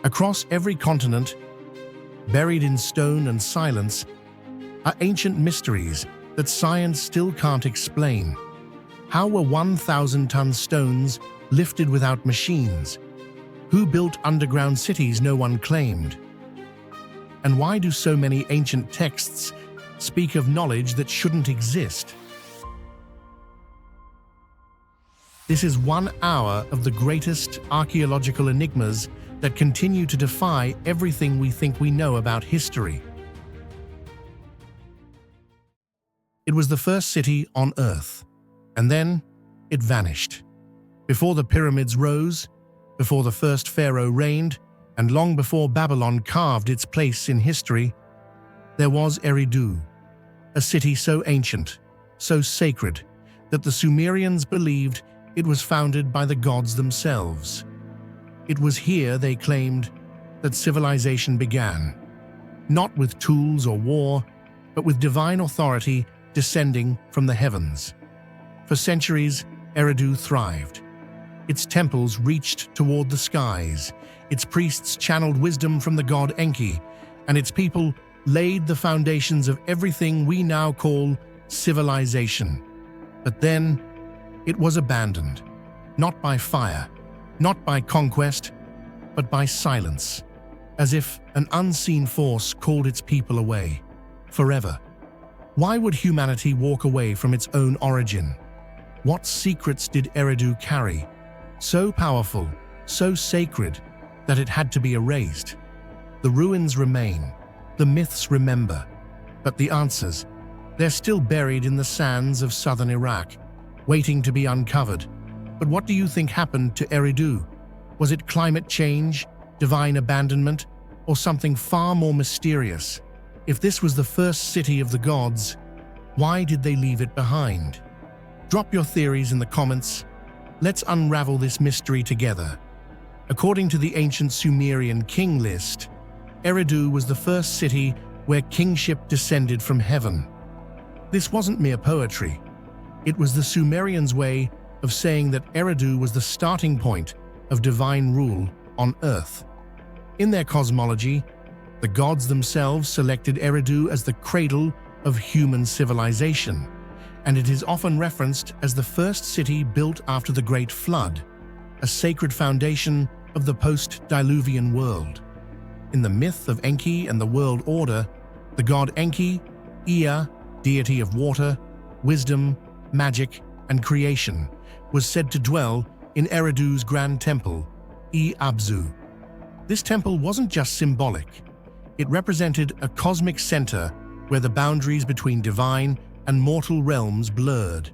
Across every continent, buried in stone and silence, are ancient mysteries that science still can't explain. How were 1,000-ton stones lifted without machines? Who built underground cities no one claimed? And why do so many ancient texts speak of knowledge that shouldn't exist? This is 1 hour of the greatest archaeological enigmas that continue to defy everything we think we know about history. It was the first city on Earth, and then it vanished. Before the pyramids rose, before the first pharaoh reigned, and long before Babylon carved its place in history, there was Eridu, a city so ancient, so sacred, that the Sumerians believed it was founded by the gods themselves. It was here, they claimed, that civilization began, not with tools or war, but with divine authority descending from the heavens. For centuries, Eridu thrived. Its temples reached toward the skies, its priests channeled wisdom from the god Enki, and its people laid the foundations of everything we now call civilization. But then, it was abandoned, not by fire, not by conquest, but by silence, as if an unseen force called its people away, forever. Why would humanity walk away from its own origin? What secrets did Eridu carry, so powerful, so sacred, that it had to be erased? The ruins remain, the myths remember, but the answers, they're still buried in the sands of southern Iraq, waiting to be uncovered. But what do you think happened to Eridu? Was it climate change, divine abandonment, or something far more mysterious? If this was the first city of the gods, why did they leave it behind? Drop your theories in the comments. Let's unravel this mystery together. According to the ancient Sumerian king list, Eridu was the first city where kingship descended from heaven. This wasn't mere poetry. It was the Sumerians' way of saying that Eridu was the starting point of divine rule on Earth. In their cosmology, the gods themselves selected Eridu as the cradle of human civilization, and it is often referenced as the first city built after the Great Flood, a sacred foundation of the post-Diluvian world. In the myth of Enki and the world order, the god Enki, Ea, deity of water, wisdom, magic, and creation, was said to dwell in Eridu's grand temple, Abzu. This temple wasn't just symbolic. It represented a cosmic center where the boundaries between divine and mortal realms blurred.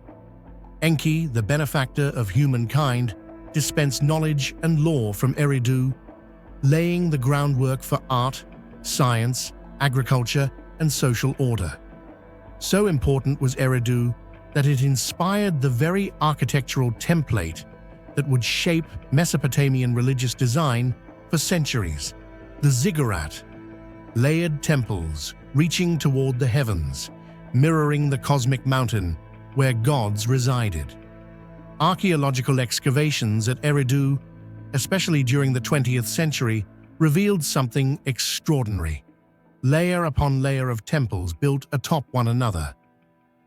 Enki, the benefactor of humankind, dispensed knowledge and lore from Eridu, laying the groundwork for art, science, agriculture, and social order. So important was Eridu that it inspired the very architectural template that would shape Mesopotamian religious design for centuries. The ziggurat, layered temples reaching toward the heavens, mirroring the cosmic mountain where gods resided. Archaeological excavations at Eridu, especially during the 20th century, revealed something extraordinary. Layer upon layer of temples built atop one another,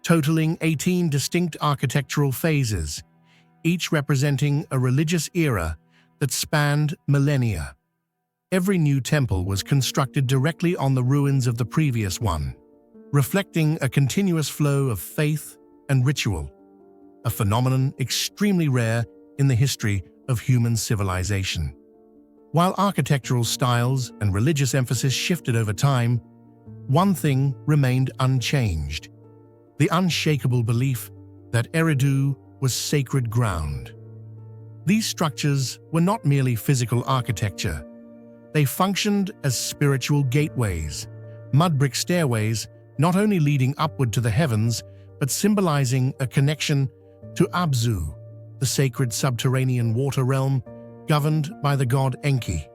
totaling 18 distinct architectural phases, each representing a religious era that spanned millennia. Every new temple was constructed directly on the ruins of the previous one, reflecting a continuous flow of faith and ritual, a phenomenon extremely rare in the history of human civilization. While architectural styles and religious emphasis shifted over time, one thing remained unchanged: the unshakable belief that Eridu was sacred ground. These structures were not merely physical architecture. They functioned as spiritual gateways, mud brick stairways not only leading upward to the heavens, but symbolizing a connection to Abzu, the sacred subterranean water realm governed by the god Enki.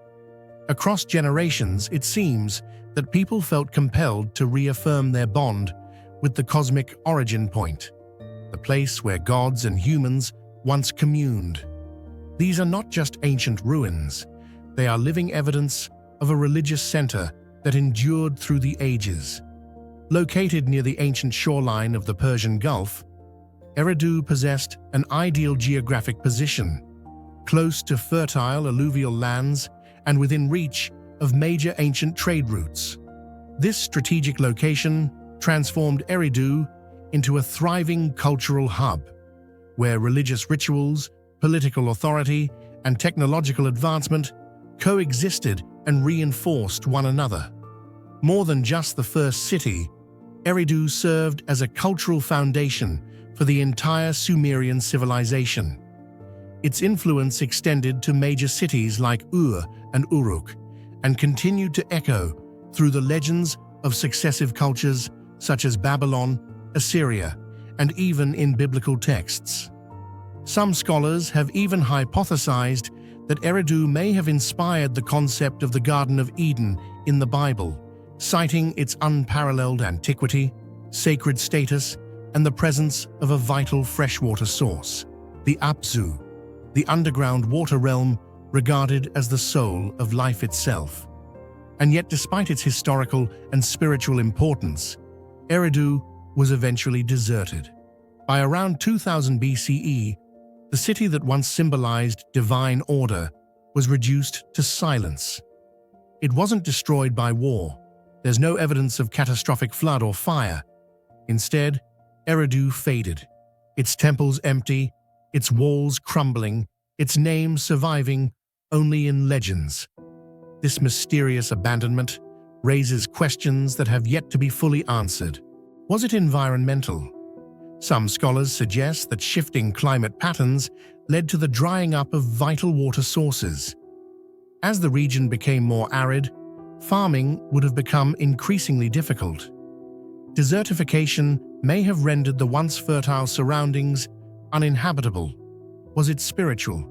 Across generations, it seems that people felt compelled to reaffirm their bond with the cosmic origin point, the place where gods and humans once communed. These are not just ancient ruins. They are living evidence of a religious center that endured through the ages. Located near the ancient shoreline of the Persian Gulf, Eridu possessed an ideal geographic position, close to fertile alluvial lands and within reach of major ancient trade routes. This strategic location transformed Eridu into a thriving cultural hub, where religious rituals, political authority, and technological advancement coexisted and reinforced one another. More than just the first city, Eridu served as a cultural foundation for the entire Sumerian civilization. Its influence extended to major cities like Ur and Uruk, and continued to echo through the legends of successive cultures such as Babylon, Assyria, and even in biblical texts. Some scholars have even hypothesized that Eridu may have inspired the concept of the Garden of Eden in the Bible, citing its unparalleled antiquity, sacred status, and the presence of a vital freshwater source, the Apsu, the underground water realm regarded as the soul of life itself. And yet, despite its historical and spiritual importance, Eridu was eventually deserted. By around 2000 BCE, the city that once symbolized divine order was reduced to silence. It wasn't destroyed by war. There's no evidence of catastrophic flood or fire. Instead, Eridu faded, its temples empty, its walls crumbling, its name surviving only in legends. This mysterious abandonment raises questions that have yet to be fully answered. Was it environmental? Some scholars suggest that shifting climate patterns led to the drying up of vital water sources. As the region became more arid, farming would have become increasingly difficult. Desertification may have rendered the once fertile surroundings uninhabitable. Was it spiritual?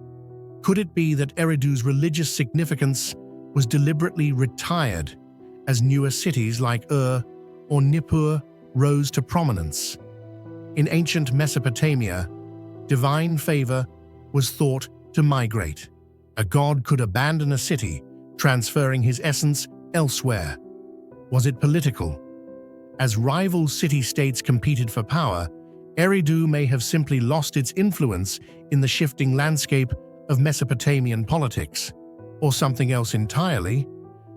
Could it be that Eridu's religious significance was deliberately retired as newer cities like Ur or Nippur rose to prominence? In ancient Mesopotamia, divine favor was thought to migrate. A god could abandon a city, transferring his essence elsewhere. Was it political? As rival city-states competed for power, Eridu may have simply lost its influence in the shifting landscape of Mesopotamian politics, or something else entirely.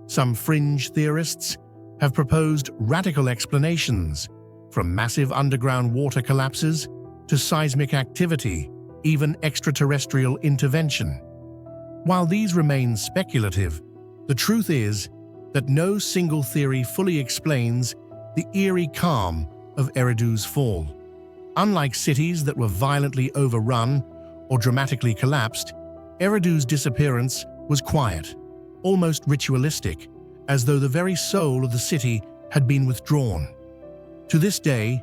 Some fringe theorists have proposed radical explanations, from massive underground water collapses to seismic activity, even extraterrestrial intervention. While these remain speculative, the truth is that no single theory fully explains the eerie calm of Eridu's fall. Unlike cities that were violently overrun or dramatically collapsed, Eridu's disappearance was quiet, almost ritualistic, as though the very soul of the city had been withdrawn. To this day,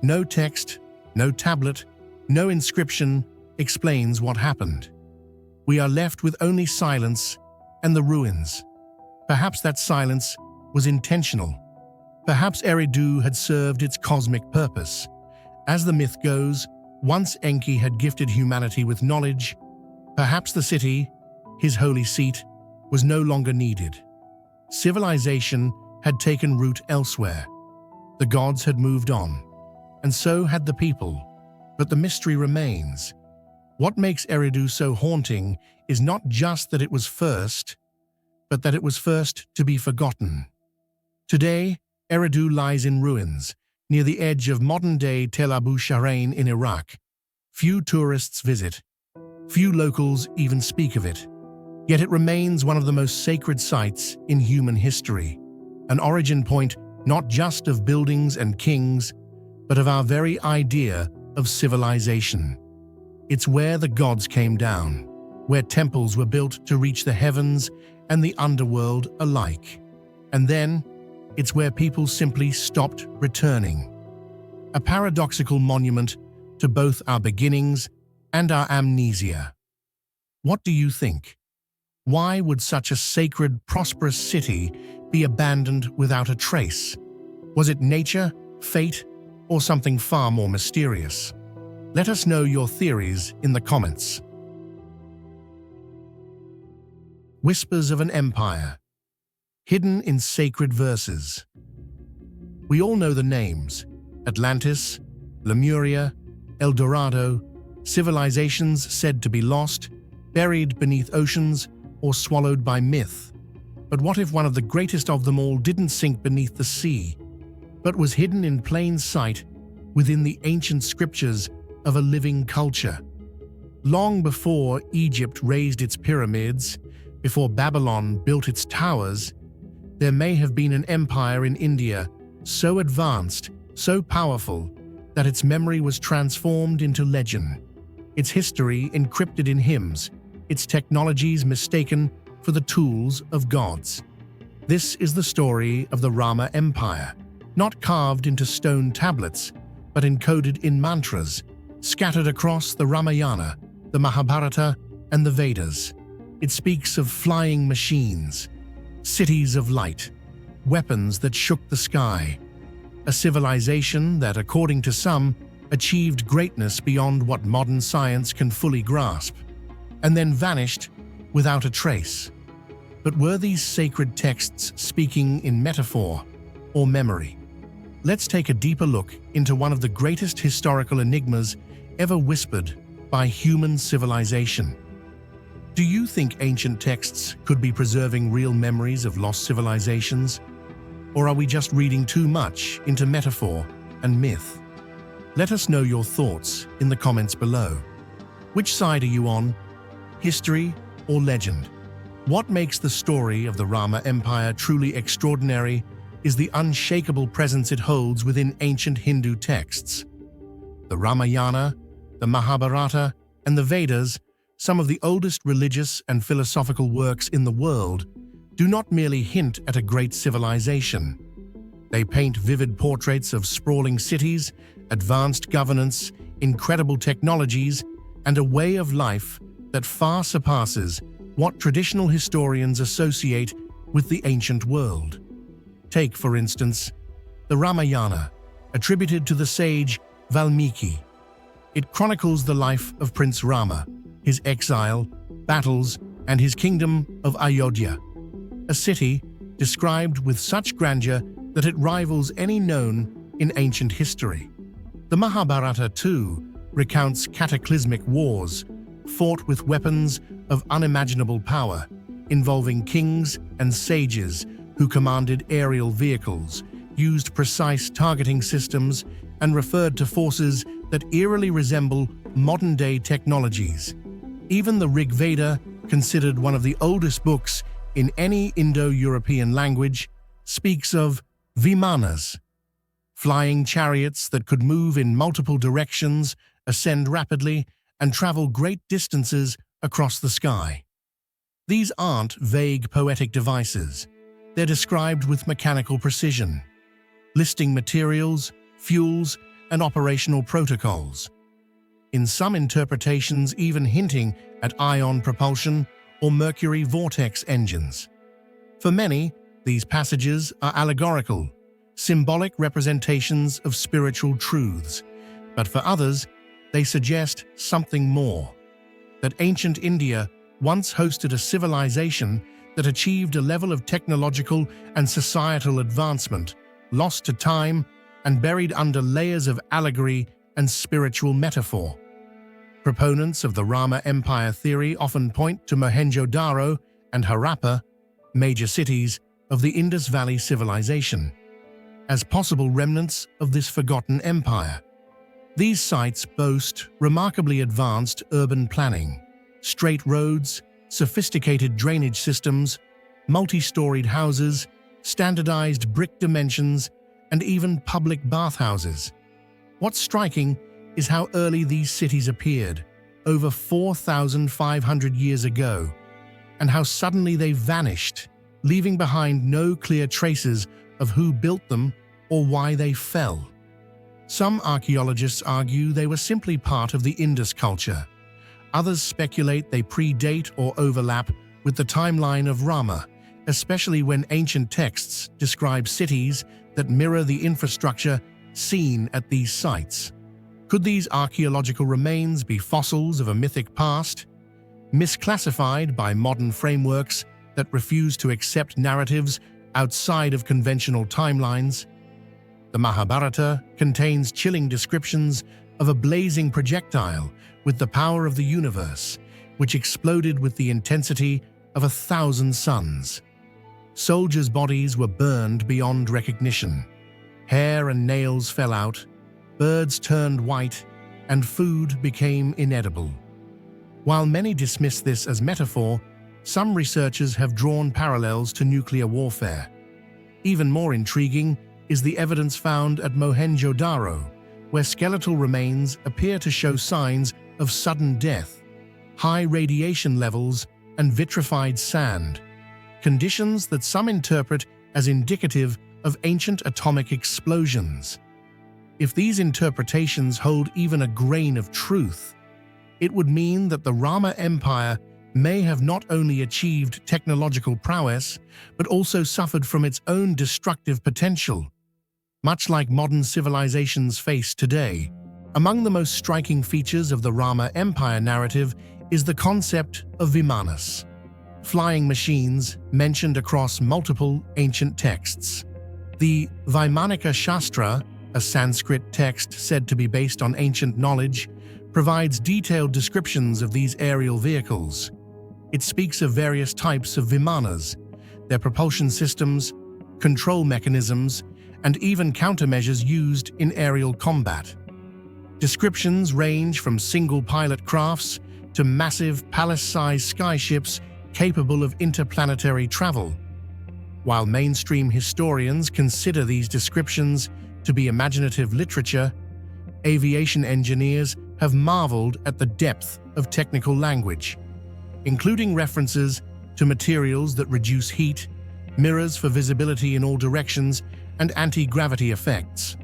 no text, no tablet, no inscription explains what happened. We are left with only silence and the ruins. Perhaps that silence was intentional. Perhaps Eridu had served its cosmic purpose. As the myth goes, once Enki had gifted humanity with knowledge, perhaps the city, his holy seat, was no longer needed. Civilization had taken root elsewhere. The gods had moved on, and so had the people. But the mystery remains. What makes Eridu so haunting is not just that it was first, but that it was first to be forgotten. Today, Eridu lies in ruins, near the edge of modern-day Tel Abu Shahrain in Iraq. Few tourists visit. Few locals even speak of it. Yet it remains one of the most sacred sites in human history, an origin point not just of buildings and kings, but of our very idea of civilization. It's where the gods came down, where temples were built to reach the heavens and the underworld alike. And then, it's where people simply stopped returning. A paradoxical monument to both our beginnings and our amnesia. What do you think? Why would such a sacred, prosperous city be abandoned without a trace? Was it nature, fate, or something far more mysterious? Let us know your theories in the comments. Whispers of an Empire, hidden in sacred verses. We all know the names: Atlantis, Lemuria, El Dorado, civilizations said to be lost, buried beneath oceans, or swallowed by myth. But what if one of the greatest of them all didn't sink beneath the sea, but was hidden in plain sight within the ancient scriptures of a living culture? Long before Egypt raised its pyramids, before Babylon built its towers, there may have been an empire in India so advanced, so powerful, that its memory was transformed into legend, its history encrypted in hymns, its technologies mistaken for the tools of gods. This is the story of the Rama Empire, not carved into stone tablets, but encoded in mantras, scattered across the Ramayana, the Mahabharata, and the Vedas. It speaks of flying machines, cities of light, weapons that shook the sky, a civilization that, according to some, achieved greatness beyond what modern science can fully grasp, and then vanished without a trace. But were these sacred texts speaking in metaphor or memory? Let's take a deeper look into one of the greatest historical enigmas ever whispered by human civilization. Do you think ancient texts could be preserving real memories of lost civilizations? Or are we just reading too much into metaphor and myth? Let us know your thoughts in the comments below. Which side are you on? History or legend? What makes the story of the Rama Empire truly extraordinary is the unshakable presence it holds within ancient Hindu texts. The Ramayana, the Mahabharata, and the Vedas, some of the oldest religious and philosophical works in the world, do not merely hint at a great civilization. They paint vivid portraits of sprawling cities, advanced governance, incredible technologies, and a way of life that far surpasses what traditional historians associate with the ancient world. Take, for instance, the Ramayana, attributed to the sage Valmiki. It chronicles the life of Prince Rama, his exile, battles, and his kingdom of Ayodhya, a city described with such grandeur that it rivals any known in ancient history. The Mahabharata, too, recounts cataclysmic wars, fought with weapons of unimaginable power, involving kings and sages who commanded aerial vehicles, used precise targeting systems, and referred to forces that eerily resemble modern-day technologies. Even the Rig Veda, considered one of the oldest books in any Indo-European language, speaks of vimanas, flying chariots that could move in multiple directions, ascend rapidly, and travel great distances across the sky. These aren't vague poetic devices. They're described with mechanical precision, listing materials, fuels, and operational protocols. In some interpretations, even hinting at ion propulsion or mercury vortex engines. For many, these passages are allegorical, symbolic representations of spiritual truths, but for others, they suggest something more. That ancient India once hosted a civilization that achieved a level of technological and societal advancement, lost to time and buried under layers of allegory and spiritual metaphor. Proponents of the Rama Empire theory often point to Mohenjo-Daro and Harappa, major cities of the Indus Valley civilization, as possible remnants of this forgotten empire. These sites boast remarkably advanced urban planning, straight roads, sophisticated drainage systems, multi-storied houses, standardized brick dimensions, and even public bathhouses. What's striking is how early these cities appeared, over 4,500 years ago, and how suddenly they vanished, leaving behind no clear traces of who built them or why they fell. Some archaeologists argue they were simply part of the Indus culture. Others speculate they predate or overlap with the timeline of Rama, especially when ancient texts describe cities that mirror the infrastructure seen at these sites. Could these archaeological remains be fossils of a mythic past, misclassified by modern frameworks that refuse to accept narratives outside of conventional timelines. The Mahabharata contains chilling descriptions of a blazing projectile with the power of the universe, which exploded with the intensity of 1,000 suns. Soldiers' bodies were burned beyond recognition. Hair and nails fell out, birds turned white, and food became inedible. While many dismiss this as metaphor, some researchers have drawn parallels to nuclear warfare. Even more intriguing is the evidence found at Mohenjo-Daro, where skeletal remains appear to show signs of sudden death, high radiation levels, and vitrified sand, conditions that some interpret as indicative of ancient atomic explosions. If these interpretations hold even a grain of truth, it would mean that the Rama Empire may have not only achieved technological prowess, but also suffered from its own destructive potential, much like modern civilizations face today. Among the most striking features of the Rama Empire narrative is the concept of Vimanas, flying machines mentioned across multiple ancient texts. The Vaimanika Shastra, a Sanskrit text said to be based on ancient knowledge, provides detailed descriptions of these aerial vehicles. It speaks of various types of Vimanas, their propulsion systems, control mechanisms, and even countermeasures used in aerial combat. Descriptions range from single-pilot crafts to massive palace-sized skyships capable of interplanetary travel. While mainstream historians consider these descriptions to be imaginative literature, aviation engineers have marveled at the depth of technical language, including references to materials that reduce heat, mirrors for visibility in all directions, and anti-gravity effects.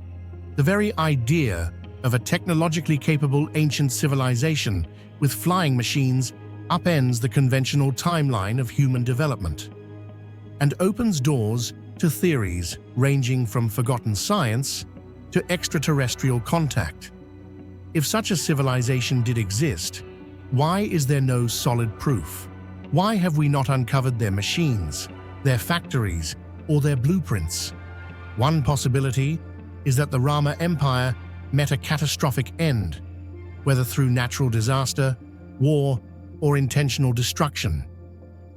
The very idea of a technologically capable ancient civilization with flying machines upends the conventional timeline of human development and opens doors to theories ranging from forgotten science to extraterrestrial contact. If such a civilization did exist, why is there no solid proof? Why have we not uncovered their machines, their factories, or their blueprints? One possibility is that the Rama Empire met a catastrophic end, whether through natural disaster, war, or intentional destruction.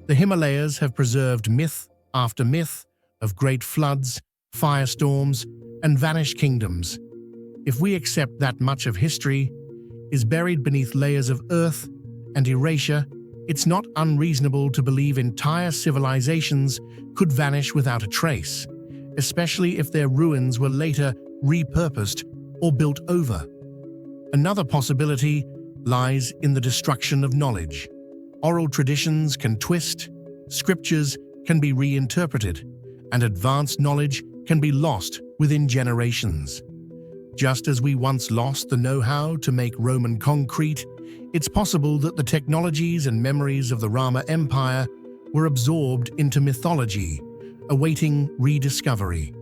The Himalayas have preserved myth after myth of great floods, firestorms, and vanished kingdoms. If we accept that much of history is buried beneath layers of earth and erasure, it's not unreasonable to believe entire civilizations could vanish without a trace, especially if their ruins were later repurposed or built over. Another possibility lies in the destruction of knowledge. Oral traditions can twist, scriptures can be reinterpreted, and advanced knowledge can be lost within generations. Just as we once lost the know-how to make Roman concrete, it's possible that the technologies and memories of the Rama Empire were absorbed into mythology, awaiting rediscovery.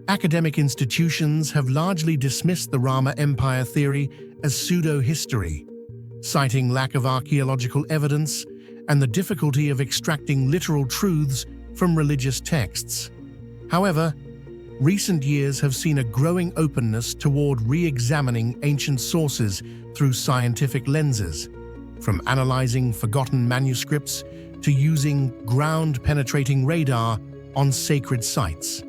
Academic institutions have largely dismissed the Rama Empire theory as pseudo-history, citing lack of archaeological evidence and the difficulty of extracting literal truths from religious texts. However, recent years have seen a growing openness toward re-examining ancient sources through scientific lenses, from analyzing forgotten manuscripts to using ground-penetrating radar on sacred sites.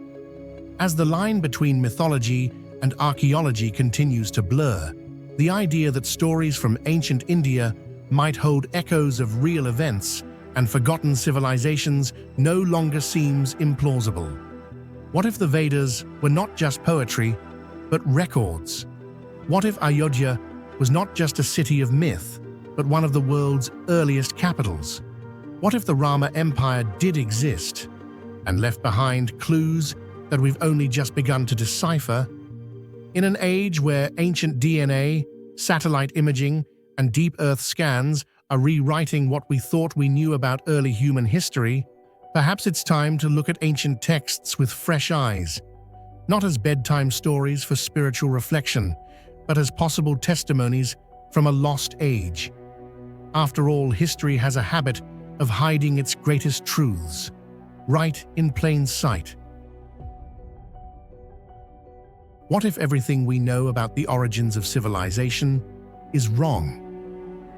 As the line between mythology and archaeology continues to blur, the idea that stories from ancient India might hold echoes of real events and forgotten civilizations no longer seems implausible. What if the Vedas were not just poetry, but records? What if Ayodhya was not just a city of myth, but one of the world's earliest capitals? What if the Rama Empire did exist and left behind clues that we've only just begun to decipher? In an age where ancient DNA, satellite imaging, and deep Earth scans are rewriting what we thought we knew about early human history, perhaps it's time to look at ancient texts with fresh eyes, not as bedtime stories for spiritual reflection, but as possible testimonies from a lost age. After all, history has a habit of hiding its greatest truths, right in plain sight. What if everything we know about the origins of civilization is wrong?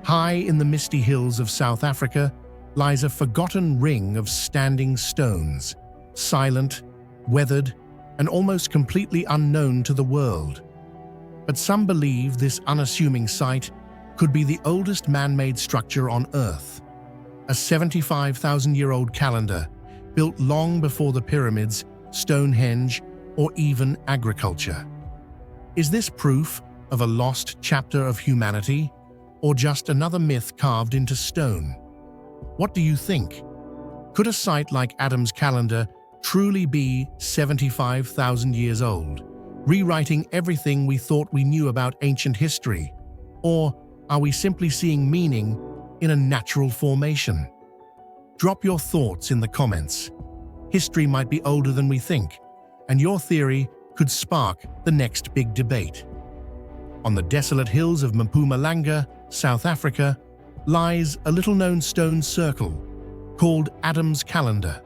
High in the misty hills of South Africa lies a forgotten ring of standing stones, silent, weathered, and almost completely unknown to the world. But some believe this unassuming site could be the oldest man-made structure on Earth, a 75,000-year-old calendar built long before the pyramids, Stonehenge, or even agriculture. Is this proof of a lost chapter of humanity, or just another myth carved into stone? What do you think? Could a site like Adam's calendar truly be 75,000 years old, rewriting everything we thought we knew about ancient history? Or are we simply seeing meaning in a natural formation? Drop your thoughts in the comments. History might be older than we think, and your theory could spark the next big debate. On the desolate hills of Mpumalanga, South Africa, lies a little-known stone circle called Adam's Calendar.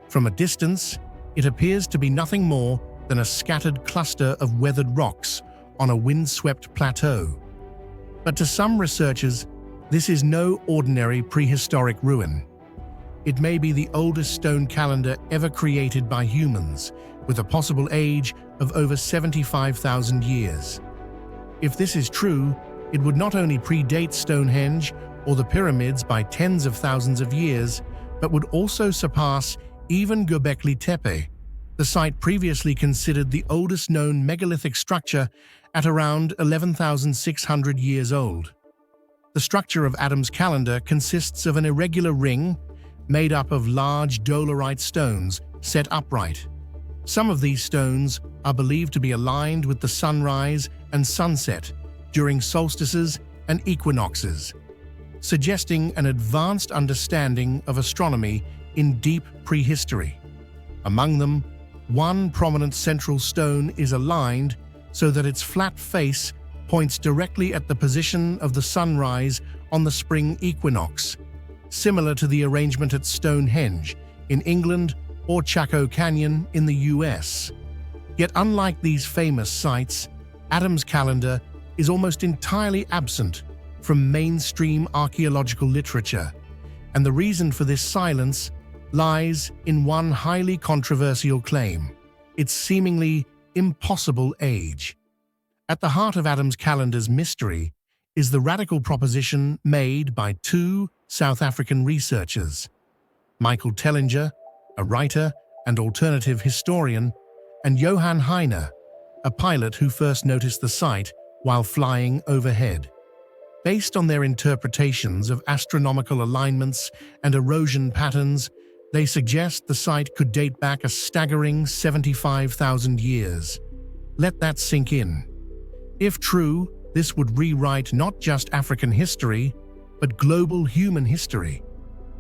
From a distance, it appears to be nothing more than a scattered cluster of weathered rocks on a windswept plateau. But to some researchers, this is no ordinary prehistoric ruin. It may be the oldest stone calendar ever created by humans, with a possible age of over 75,000 years. If this is true, it would not only predate Stonehenge or the pyramids by tens of thousands of years, but would also surpass even Göbekli Tepe, the site previously considered the oldest known megalithic structure at around 11,600 years old. The structure of Adam's calendar consists of an irregular ring made up of large dolerite stones set upright. Some of these stones are believed to be aligned with the sunrise and sunset during solstices and equinoxes, suggesting an advanced understanding of astronomy in deep prehistory. Among them, one prominent central stone is aligned so that its flat face points directly at the position of the sunrise on the spring equinox, similar to the arrangement at Stonehenge in England or Chaco Canyon in the US. Yet unlike these famous sites, Adam's calendar is almost entirely absent from mainstream archaeological literature, and the reason for this silence lies in one highly controversial claim: its seemingly impossible age. At the heart of Adam's calendar's mystery is the radical proposition made by two South African researchers, Michael Tellinger, a writer and alternative historian, and Johann Heine, a pilot who first noticed the site while flying overhead. Based on their interpretations of astronomical alignments and erosion patterns, they suggest the site could date back a staggering 75,000 years. Let that sink in. If true, this would rewrite not just African history, but global human history.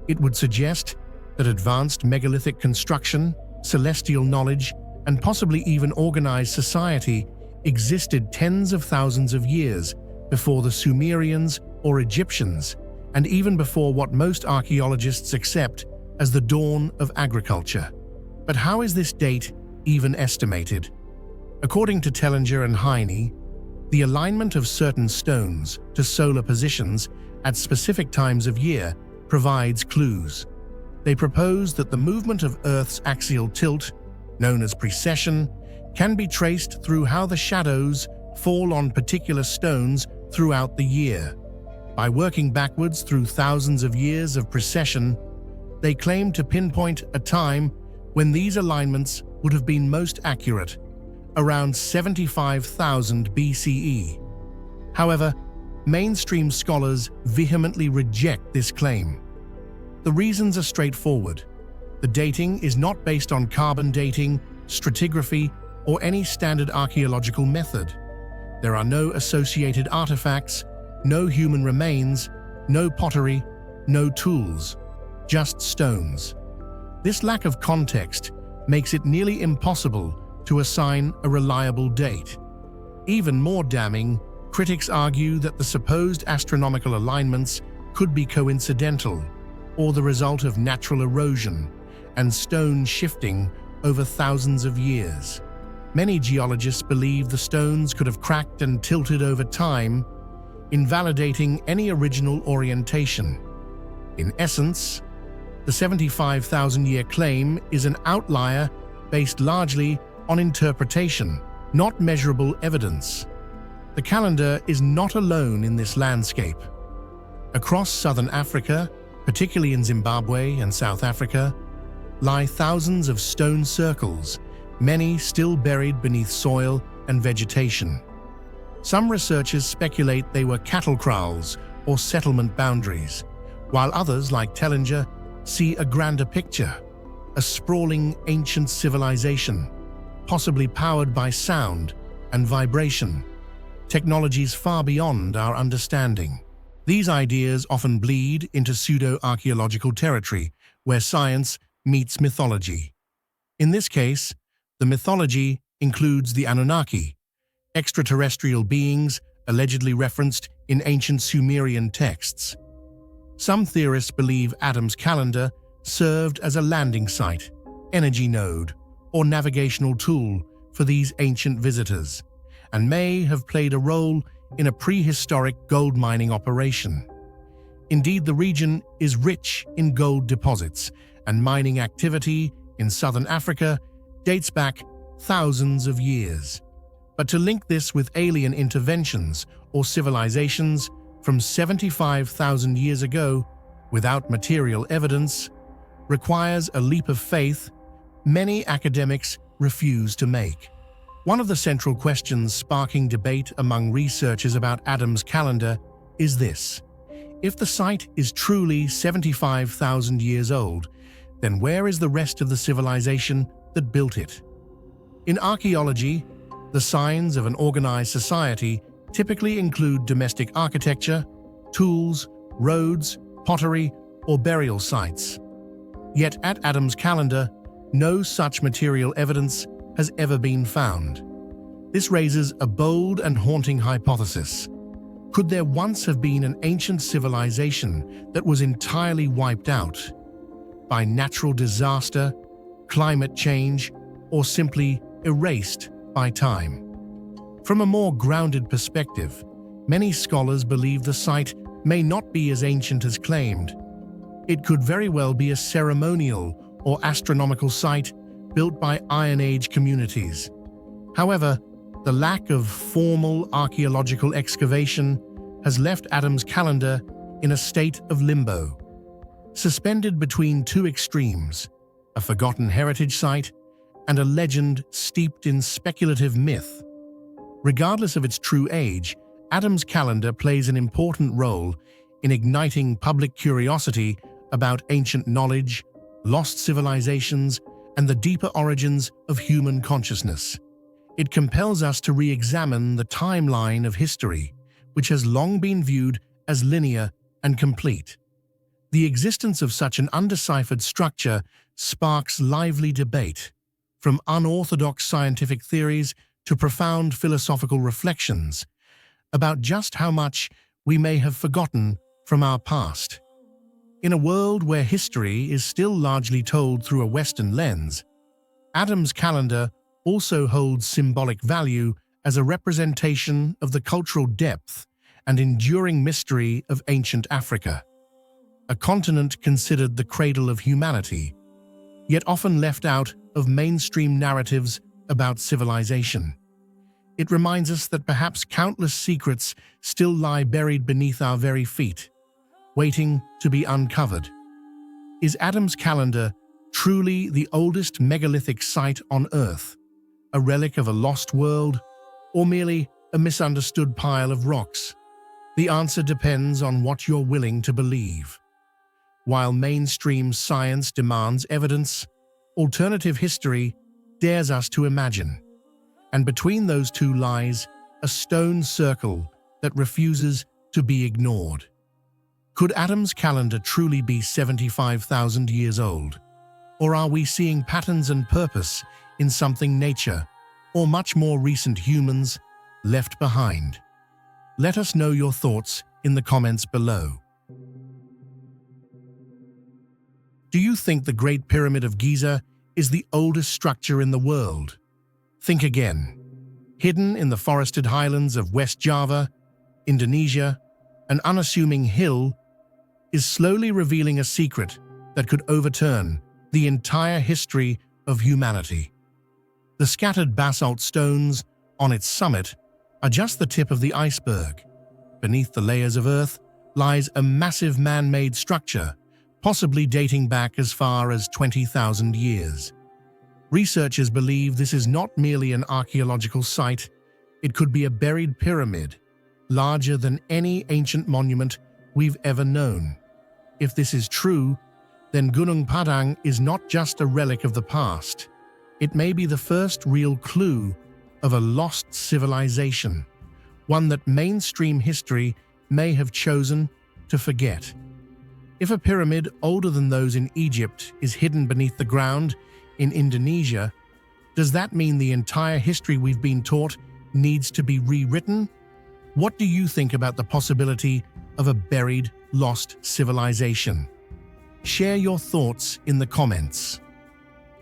It would suggest that advanced megalithic construction, celestial knowledge, and possibly even organized society existed tens of thousands of years before the Sumerians or Egyptians, and even before what most archaeologists accept as the dawn of agriculture. But how is this date even estimated? According to Tellinger and Heine, the alignment of certain stones to solar positions at specific times of year provides clues. They propose that the movement of Earth's axial tilt, known as precession, can be traced through how the shadows fall on particular stones throughout the year. By working backwards through thousands of years of precession, they claim to pinpoint a time when these alignments would have been most accurate, around 75,000 BCE. However, mainstream scholars vehemently reject this claim. The reasons are straightforward. The dating is not based on carbon dating, stratigraphy, or any standard archaeological method. There are no associated artifacts, no human remains, no pottery, no tools, just stones. This lack of context makes it nearly impossible to assign a reliable date. Even more damning, critics argue that the supposed astronomical alignments could be coincidental, or the result of natural erosion and stone shifting over thousands of years. Many geologists believe the stones could have cracked and tilted over time, invalidating any original orientation. In essence, the 75,000-year claim is an outlier based largely on interpretation, not measurable evidence. The calendar is not alone in this landscape. Across southern Africa, particularly in Zimbabwe and South Africa, lie thousands of stone circles, many still buried beneath soil and vegetation. Some researchers speculate they were cattle kraals or settlement boundaries, while others, like Tellinger, see a grander picture, a sprawling ancient civilization, possibly powered by sound and vibration, technologies far beyond our understanding. These ideas often bleed into pseudo-archaeological territory, where science meets mythology. In this case, the mythology includes the Anunnaki, extraterrestrial beings allegedly referenced in ancient Sumerian texts. Some theorists believe Adam's calendar served as a landing site, energy node, or navigational tool for these ancient visitors, and may have played a role in a prehistoric gold mining operation. Indeed, the region is rich in gold deposits, and mining activity in southern Africa dates back thousands of years. But to link this with alien interventions or civilizations from 75,000 years ago without material evidence requires a leap of faith many academics refuse to make. One of the central questions sparking debate among researchers about Adam's calendar is this: if the site is truly 75,000 years old, then where is the rest of the civilization that built it? In archaeology, the signs of an organized society typically include domestic architecture, tools, roads, pottery, or burial sites. Yet at Adam's calendar, no such material evidence has ever been found. This raises a bold and haunting hypothesis. Could there once have been an ancient civilization that was entirely wiped out by natural disaster, climate change, or simply erased by time? From a more grounded perspective, many scholars believe the site may not be as ancient as claimed. It could very well be a ceremonial or astronomical site built by Iron Age communities. However, the lack of formal archaeological excavation has left Adam's calendar in a state of limbo, suspended between two extremes: a forgotten heritage site and a legend steeped in speculative myth. Regardless of its true age, Adam's calendar plays an important role in igniting public curiosity about ancient knowledge, lost civilizations, and the deeper origins of human consciousness. It compels us to re-examine the timeline of history, which has long been viewed as linear and complete. The existence of such an undeciphered structure sparks lively debate, from unorthodox scientific theories to profound philosophical reflections about just how much we may have forgotten from our past. In a world where history is still largely told through a Western lens, Adam's calendar also holds symbolic value as a representation of the cultural depth and enduring mystery of ancient Africa, a continent considered the cradle of humanity, yet often left out of mainstream narratives about civilization. It reminds us that perhaps countless secrets still lie buried beneath our very feet, waiting to be uncovered. Is Adam's calendar truly the oldest megalithic site on Earth, a relic of a lost world, or merely a misunderstood pile of rocks? The answer depends on what you're willing to believe. While mainstream science demands evidence, alternative history dares us to imagine. And between those two lies a stone circle that refuses to be ignored. Could Adam's calendar truly be 75,000 years old? Or are we seeing patterns and purpose in something nature, or much more recent humans, left behind? Let us know your thoughts in the comments below. Do you think the Great Pyramid of Giza is the oldest structure in the world? Think again. Hidden in the forested highlands of West Java, Indonesia, an unassuming hill is slowly revealing a secret that could overturn the entire history of humanity. The scattered basalt stones on its summit are just the tip of the iceberg. Beneath the layers of earth lies a massive man-made structure, possibly dating back as far as 20,000 years. Researchers believe this is not merely an archaeological site, it could be a buried pyramid, larger than any ancient monument we've ever known. If this is true, then Gunung Padang is not just a relic of the past. It may be the first real clue of a lost civilization, one that mainstream history may have chosen to forget. If a pyramid older than those in Egypt is hidden beneath the ground in Indonesia, does that mean the entire history we've been taught needs to be rewritten? What do you think about the possibility of a buried, lost civilization? Share your thoughts in the comments.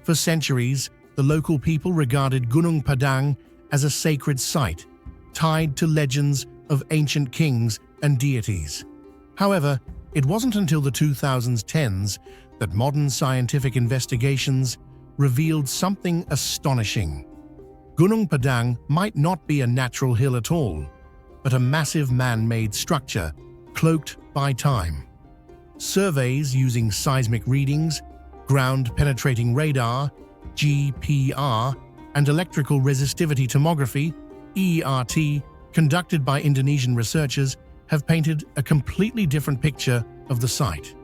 For centuries, the local people regarded Gunung Padang as a sacred site, tied to legends of ancient kings and deities. However, it wasn't until the 2010s that modern scientific investigations revealed something astonishing. Gunung Padang might not be a natural hill at all, but a massive man-made structure cloaked by time. Surveys using seismic readings, ground-penetrating radar, GPR, and electrical resistivity tomography, ERT, conducted by Indonesian researchers, have painted a completely different picture of the site.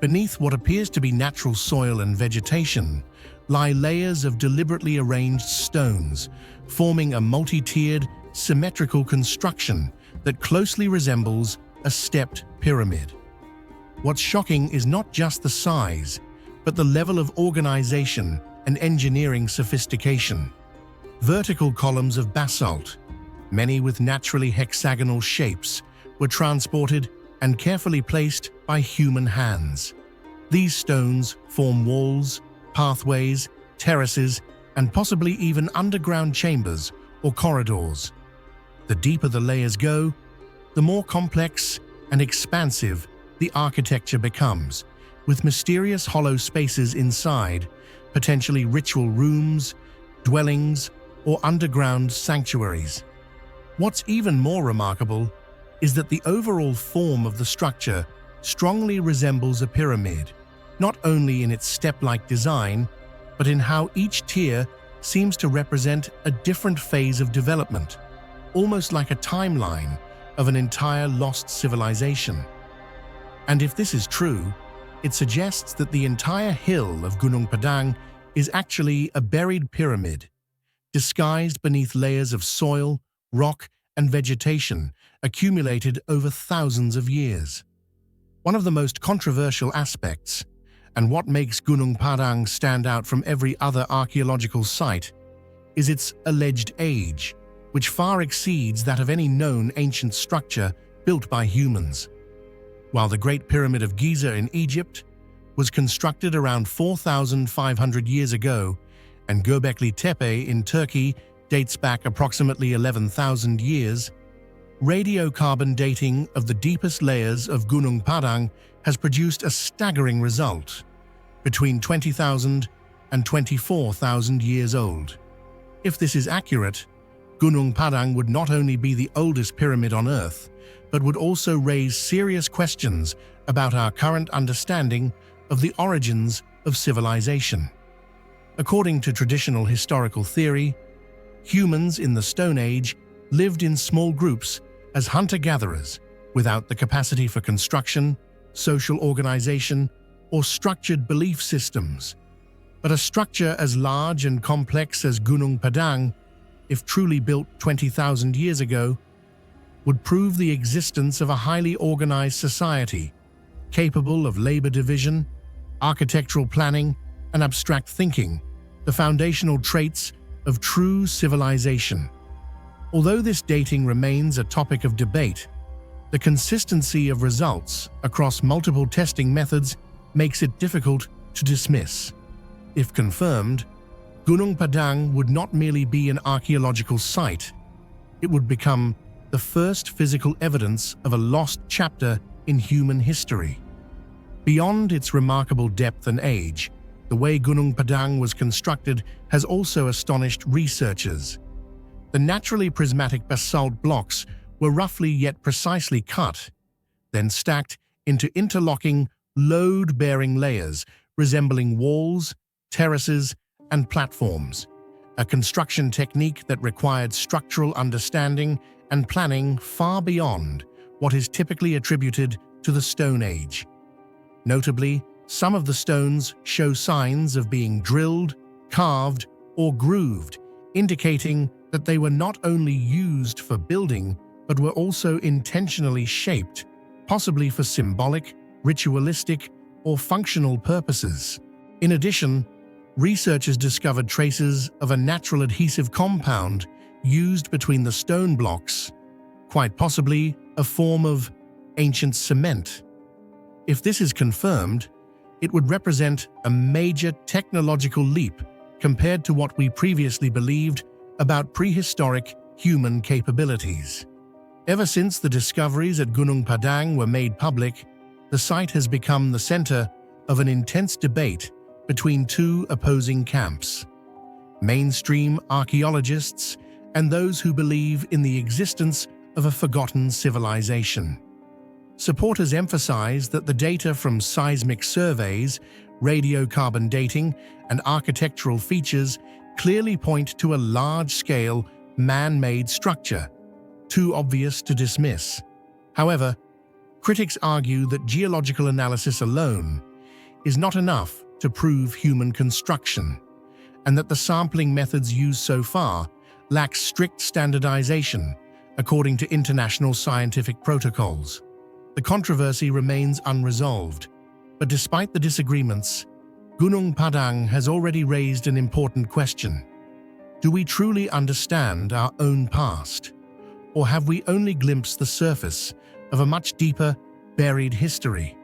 Beneath what appears to be natural soil and vegetation lie layers of deliberately arranged stones, forming a multi-tiered, symmetrical construction that closely resembles a stepped pyramid. What's shocking is not just the size, but the level of organization and engineering sophistication. Vertical columns of basalt, many with naturally hexagonal shapes, were transported and carefully placed by human hands. These stones form walls, pathways, terraces, and possibly even underground chambers or corridors. The deeper the layers go, the more complex and expansive the architecture becomes, with mysterious hollow spaces inside, potentially ritual rooms, dwellings, or underground sanctuaries. What's even more remarkable is that the overall form of the structure strongly resembles a pyramid, not only in its step-like design, but in how each tier seems to represent a different phase of development, almost like a timeline of an entire lost civilization. And if this is true, it suggests that the entire hill of Gunung Padang is actually a buried pyramid, disguised beneath layers of soil, rock, and vegetation accumulated over thousands of years. One of the most controversial aspects, and what makes Gunung Padang stand out from every other archaeological site, is its alleged age, which far exceeds that of any known ancient structure built by humans. While the Great Pyramid of Giza in Egypt was constructed around 4,500 years ago, and Göbekli Tepe in Turkey dates back approximately 11,000 years, radiocarbon dating of the deepest layers of Gunung Padang has produced a staggering result, between 20,000 and 24,000 years old. If this is accurate, Gunung Padang would not only be the oldest pyramid on Earth, but would also raise serious questions about our current understanding of the origins of civilization. According to traditional historical theory, humans in the Stone Age lived in small groups as hunter-gatherers, without the capacity for construction, social organization, or structured belief systems. But a structure as large and complex as Gunung Padang, if truly built 20,000 years ago, would prove the existence of a highly organized society, capable of labor division, architectural planning, and abstract thinking, the foundational traits of true civilization. Although this dating remains a topic of debate, the consistency of results across multiple testing methods makes it difficult to dismiss. If confirmed, Gunung Padang would not merely be an archaeological site, it would become the first physical evidence of a lost chapter in human history. Beyond its remarkable depth and age, the way Gunung Padang was constructed has also astonished researchers. The naturally prismatic basalt blocks were roughly yet precisely cut, then stacked into interlocking, load-bearing layers resembling walls, terraces, and platforms, a construction technique that required structural understanding and planning far beyond what is typically attributed to the Stone Age. Notably, some of the stones show signs of being drilled, carved, or grooved, indicating that they were not only used for building, but were also intentionally shaped, possibly for symbolic, ritualistic, or functional purposes. In addition, researchers discovered traces of a natural adhesive compound used between the stone blocks, quite possibly a form of ancient cement. If this is confirmed, it would represent a major technological leap compared to what we previously believed about prehistoric human capabilities. Ever since the discoveries at Gunung Padang were made public, the site has become the center of an intense debate between two opposing camps: mainstream archaeologists and those who believe in the existence of a forgotten civilization. Supporters emphasize that the data from seismic surveys, radiocarbon dating, and architectural features clearly point to a large-scale, man-made structure, too obvious to dismiss. However, critics argue that geological analysis alone is not enough to prove human construction, and that the sampling methods used so far lack strict standardization according to international scientific protocols. The controversy remains unresolved, but despite the disagreements, Gunung Padang has already raised an important question. Do we truly understand our own past, or have we only glimpsed the surface of a much deeper, buried history?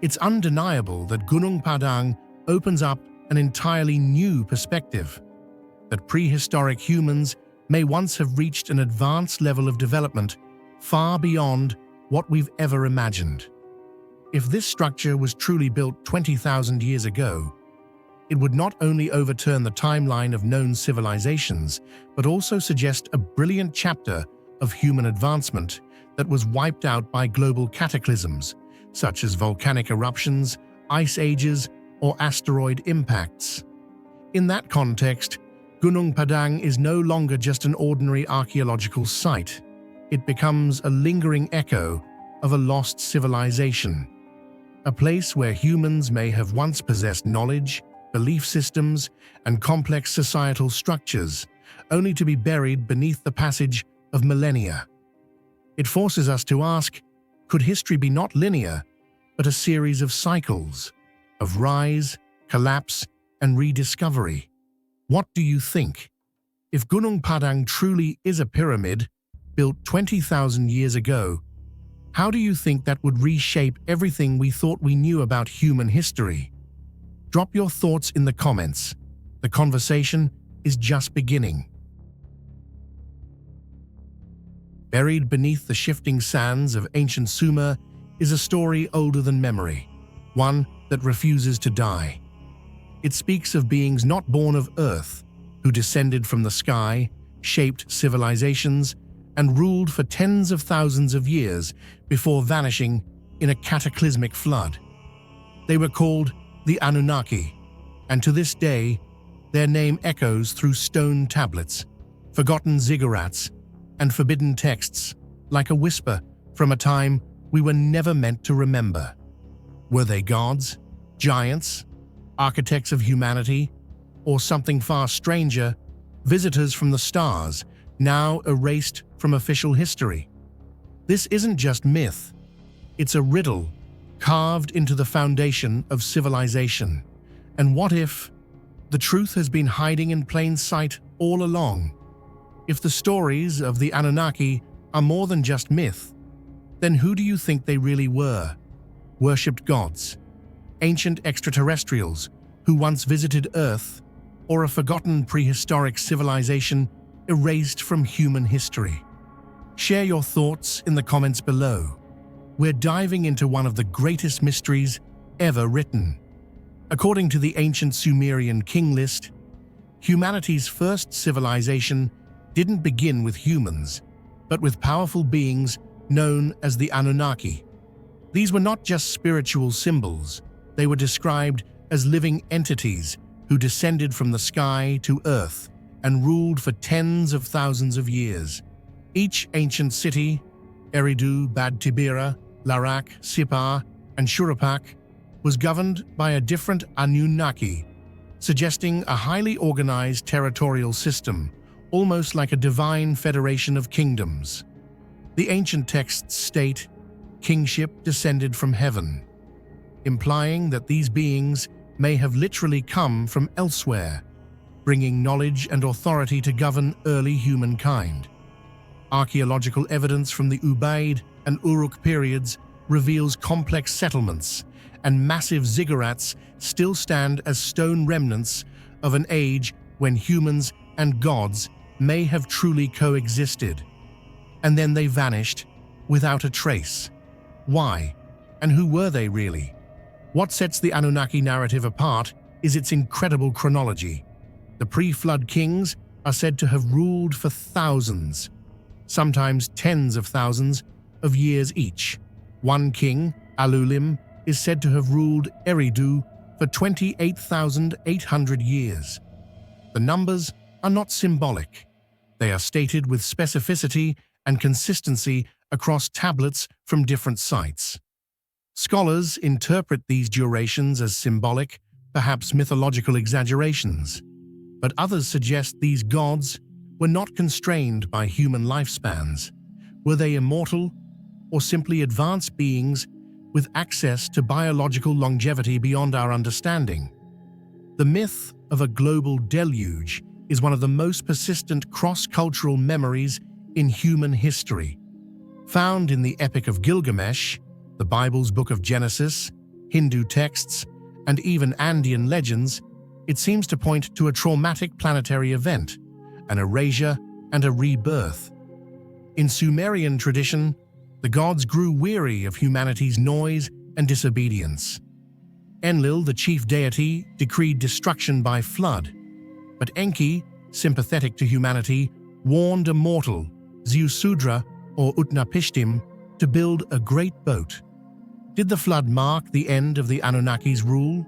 It's undeniable that Gunung Padang opens up an entirely new perspective, that prehistoric humans may once have reached an advanced level of development far beyond what we've ever imagined. If this structure was truly built 20,000 years ago, it would not only overturn the timeline of known civilizations, but also suggest a brilliant chapter of human advancement that was wiped out by global cataclysms, such as volcanic eruptions, ice ages, or asteroid impacts. In that context, Gunung Padang is no longer just an ordinary archaeological site. It becomes a lingering echo of a lost civilization, a place where humans may have once possessed knowledge, belief systems, and complex societal structures, only to be buried beneath the passage of millennia. It forces us to ask, could history be not linear, but a series of cycles, of rise, collapse, and rediscovery? What do you think? If Gunung Padang truly is a pyramid, built 20,000 years ago, how do you think that would reshape everything we thought we knew about human history? Drop your thoughts in the comments. The conversation is just beginning. Buried beneath the shifting sands of ancient Sumer is a story older than memory, one that refuses to die. It speaks of beings not born of earth, who descended from the sky, shaped civilizations, and ruled for tens of thousands of years before vanishing in a cataclysmic flood. They were called the Anunnaki, and to this day, their name echoes through stone tablets, forgotten ziggurats, and forbidden texts, like a whisper from a time we were never meant to remember. Were they gods, giants, architects of humanity, or something far stranger, visitors from the stars, now erased from official history? This isn't just myth, it's a riddle carved into the foundation of civilization. And what if the truth has been hiding in plain sight all along? If the stories of the Anunnaki are more than just myth, then who do you think they really were? Worshipped gods, ancient extraterrestrials who once visited Earth, or a forgotten prehistoric civilization erased from human history? Share your thoughts in the comments below. We're diving into one of the greatest mysteries ever written. According to the ancient Sumerian king list, humanity's first civilization didn't begin with humans, but with powerful beings known as the Anunnaki. These were not just spiritual symbols, they were described as living entities who descended from the sky to earth and ruled for tens of thousands of years. Each ancient city, Eridu, Bad Tibira, Larak, Sippar, and Shuruppak, was governed by a different Anunnaki, suggesting a highly organized territorial system, almost like a divine federation of kingdoms. The ancient texts state, "Kingship descended from heaven," implying that these beings may have literally come from elsewhere, bringing knowledge and authority to govern early humankind. Archaeological evidence from the Ubaid and Uruk periods reveals complex settlements, and massive ziggurats still stand as stone remnants of an age when humans and gods may have truly coexisted. And then they vanished without a trace. Why? And who were they really? What sets the Anunnaki narrative apart is its incredible chronology. The pre-flood kings are said to have ruled for thousands, sometimes tens of thousands, of years each. One king, Alulim, is said to have ruled Eridu for 28,800 years. The numbers are not symbolic. They are stated with specificity and consistency across tablets from different sites. Scholars interpret these durations as symbolic, perhaps mythological exaggerations, but others suggest these gods were not constrained by human lifespans. Were they immortal, or simply advanced beings with access to biological longevity beyond our understanding? The myth of a global deluge is one of the most persistent cross-cultural memories in human history. Found in the Epic of Gilgamesh, the Bible's Book of Genesis, Hindu texts, and even Andean legends, it seems to point to a traumatic planetary event, an erasure and a rebirth. In Sumerian tradition, the gods grew weary of humanity's noise and disobedience. Enlil, the chief deity, decreed destruction by flood, but Enki, sympathetic to humanity, warned a mortal, Ziusudra or Utnapishtim, to build a great boat. Did the flood mark the end of the Anunnaki's rule?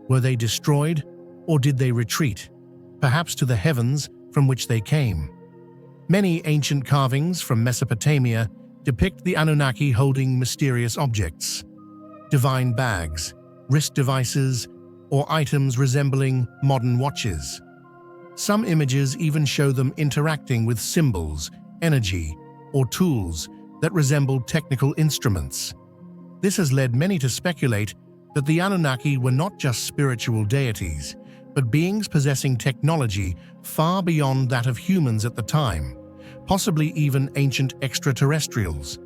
Were they destroyed, or did they retreat, perhaps to the heavens from which they came? Many ancient carvings from Mesopotamia depict the Anunnaki holding mysterious objects, divine bags, wrist devices, or items resembling modern watches. Some images even show them interacting with symbols, energy, or tools that resemble technical instruments. This has led many to speculate that the Anunnaki were not just spiritual deities, but beings possessing technology far beyond that of humans at the time, possibly even ancient extraterrestrials.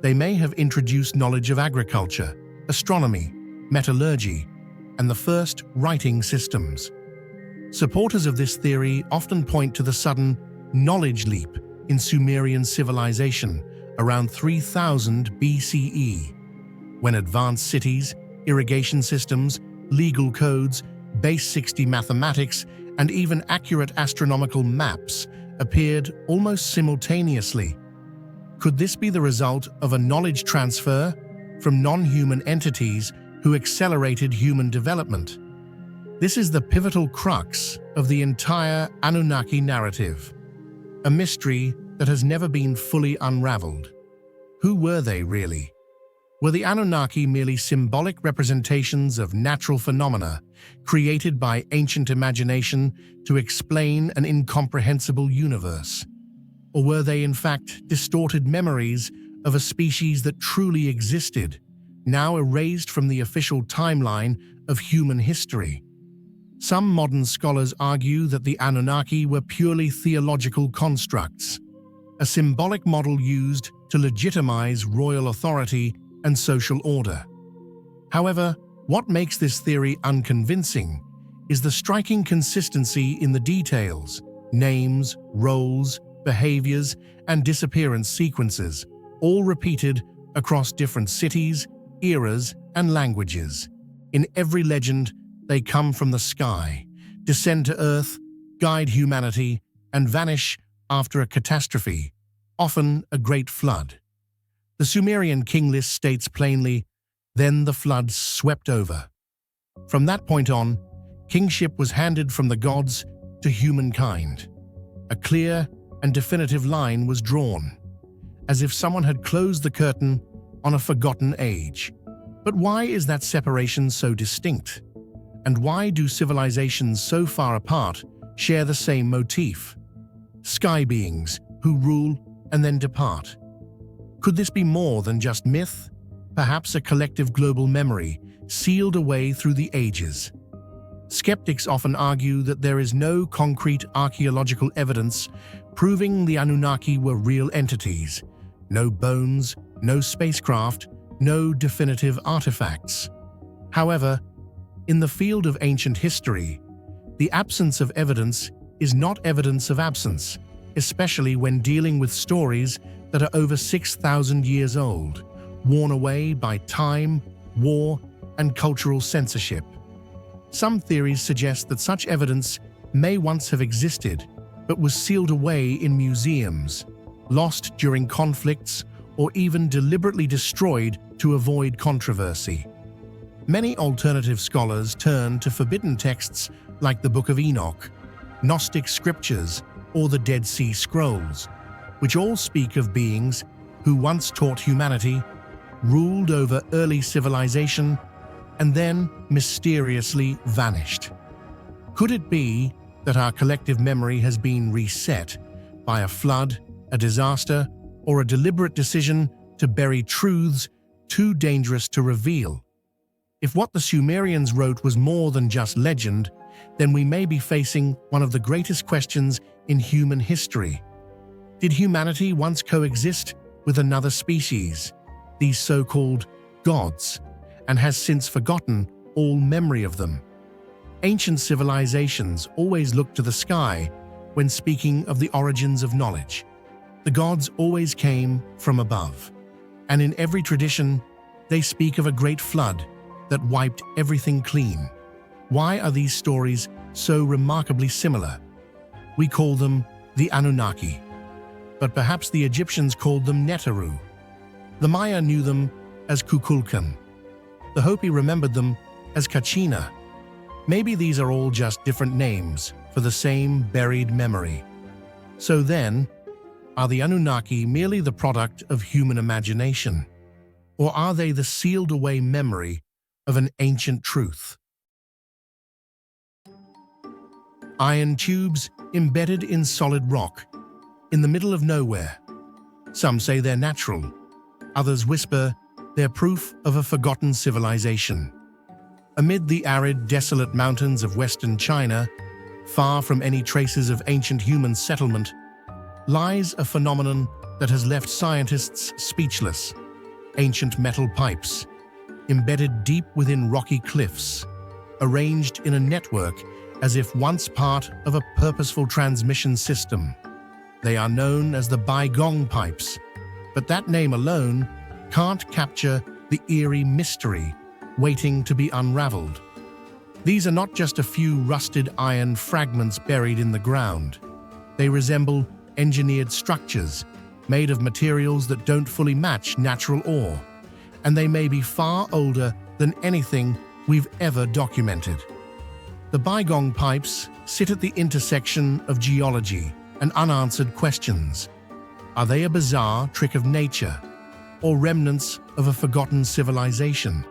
They may have introduced knowledge of agriculture, astronomy, metallurgy, and the first writing systems. Supporters of this theory often point to the sudden knowledge leap in Sumerian civilization around 3000 BCE, when advanced cities, irrigation systems, legal codes, base 60 mathematics, and even accurate astronomical maps appeared almost simultaneously. Could this be the result of a knowledge transfer from non-human entities who accelerated human development? This is the pivotal crux of the entire Anunnaki narrative, a mystery that has never been fully unraveled. Who were they really? Were the Anunnaki merely symbolic representations of natural phenomena created by ancient imagination to explain an incomprehensible universe? Or were they in fact distorted memories of a species that truly existed, now erased from the official timeline of human history? Some modern scholars argue that the Anunnaki were purely theological constructs, a symbolic model used to legitimize royal authority and social order. However, What makes this theory unconvincing is the striking consistency in the details: names, roles, behaviors, and disappearance sequences, all repeated across different cities, eras, and languages. In every legend, they come from the sky, descend to Earth, guide humanity, and vanish after a catastrophe, often a great flood. The Sumerian king list states plainly, "Then the floods swept over." From that point on, kingship was handed from the gods to humankind. A clear and definitive line was drawn, as if someone had closed the curtain on a forgotten age. But why is that separation so distinct? And why do civilizations so far apart share the same motif? Sky beings who rule and then depart. Could this be more than just myth? Perhaps a collective global memory sealed away through the ages. Skeptics often argue that there is no concrete archaeological evidence proving the Anunnaki were real entities. No bones, no spacecraft, no definitive artifacts. However, in the field of ancient history, the absence of evidence is not evidence of absence, especially when dealing with stories that are over 6,000 years old, worn away by time, war, and cultural censorship. Some theories suggest that such evidence may once have existed, but was sealed away in museums, lost during conflicts, or even deliberately destroyed to avoid controversy. Many alternative scholars turn to forbidden texts like the Book of Enoch, Gnostic scriptures, or the Dead Sea Scrolls, which all speak of beings who once taught humanity, ruled over early civilization, and then mysteriously vanished. Could it be that our collective memory has been reset by a flood, a disaster, or a deliberate decision to bury truths too dangerous to reveal? If what the Sumerians wrote was more than just legend, then we may be facing one of the greatest questions in human history. Did humanity once coexist with another species, these so-called gods, and has since forgotten all memory of them? Ancient civilizations always looked to the sky when speaking of the origins of knowledge. The gods always came from above, and in every tradition, they speak of a great flood that wiped everything clean. Why are these stories so remarkably similar? We call them the Anunnaki, but perhaps the Egyptians called them Neteru. The Maya knew them as Kukulkan. The Hopi remembered them as Kachina. Maybe these are all just different names for the same buried memory. So then, are the Anunnaki merely the product of human imagination? Or are they the sealed-away memory of an ancient truth? Iron tubes embedded in solid rock, in the middle of nowhere. Some say they're natural. Others whisper they're proof of a forgotten civilization. Amid the arid, desolate mountains of western China, far from any traces of ancient human settlement, lies a phenomenon that has left scientists speechless. Ancient metal pipes, embedded deep within rocky cliffs, arranged in a network as if once part of a purposeful transmission system. They are known as the Baigong pipes, but that name alone can't capture the eerie mystery waiting to be unraveled. These are not just a few rusted iron fragments buried in the ground. They resemble engineered structures made of materials that don't fully match natural ore, and they may be far older than anything we've ever documented. The Baigong pipes sit at the intersection of geology and unanswered questions. Are they a bizarre trick of nature, or remnants of a forgotten civilization?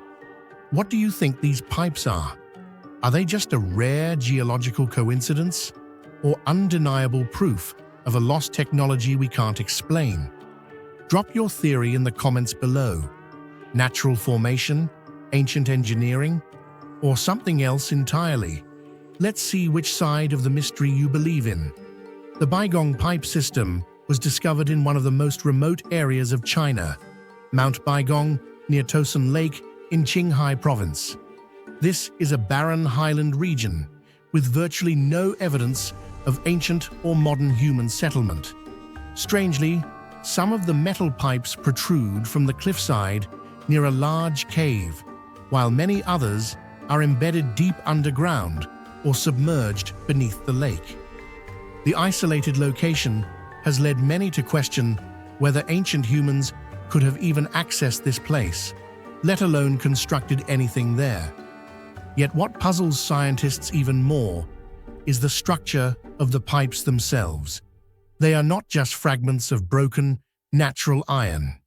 What do you think these pipes are? Are they just a rare geological coincidence, or undeniable proof of a lost technology we can't explain? Drop your theory in the comments below. Natural formation, ancient engineering, or something else entirely? Let's see which side of the mystery you believe in. The Baigong pipe system was discovered in one of the most remote areas of China, Mount Baigong near Tosan Lake in Qinghai Province. This is a barren highland region with virtually no evidence of ancient or modern human settlement. Strangely, some of the metal pipes protrude from the cliffside near a large cave, while many others are embedded deep underground or submerged beneath the lake. The isolated location has led many to question whether ancient humans could have even accessed this place, let alone constructed anything there. Yet what puzzles scientists even more is the structure of the pipes themselves. They are not just fragments of broken, natural iron.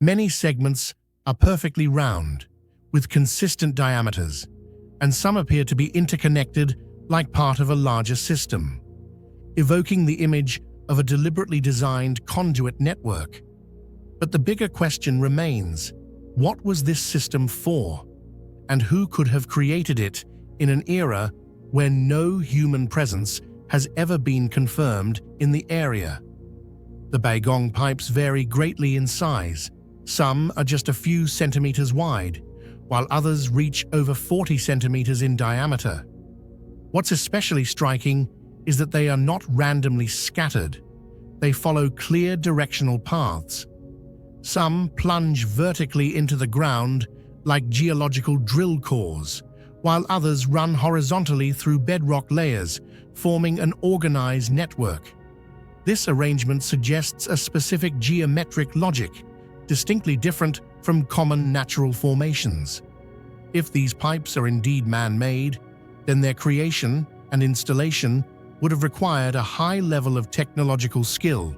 Many segments are perfectly round, with consistent diameters, and some appear to be interconnected like part of a larger system, evoking the image of a deliberately designed conduit network. But the bigger question remains: what was this system for? And who could have created it in an era where no human presence has ever been confirmed in the area? The Baigong pipes vary greatly in size. Some are just a few centimeters wide, while others reach over 40 centimeters in diameter. What's especially striking is that they are not randomly scattered. They follow clear directional paths. Some plunge vertically into the ground like geological drill cores, while others run horizontally through bedrock layers, forming an organized network. This arrangement suggests a specific geometric logic, distinctly different from common natural formations. If these pipes are indeed man-made, then their creation and installation would have required a high level of technological skill,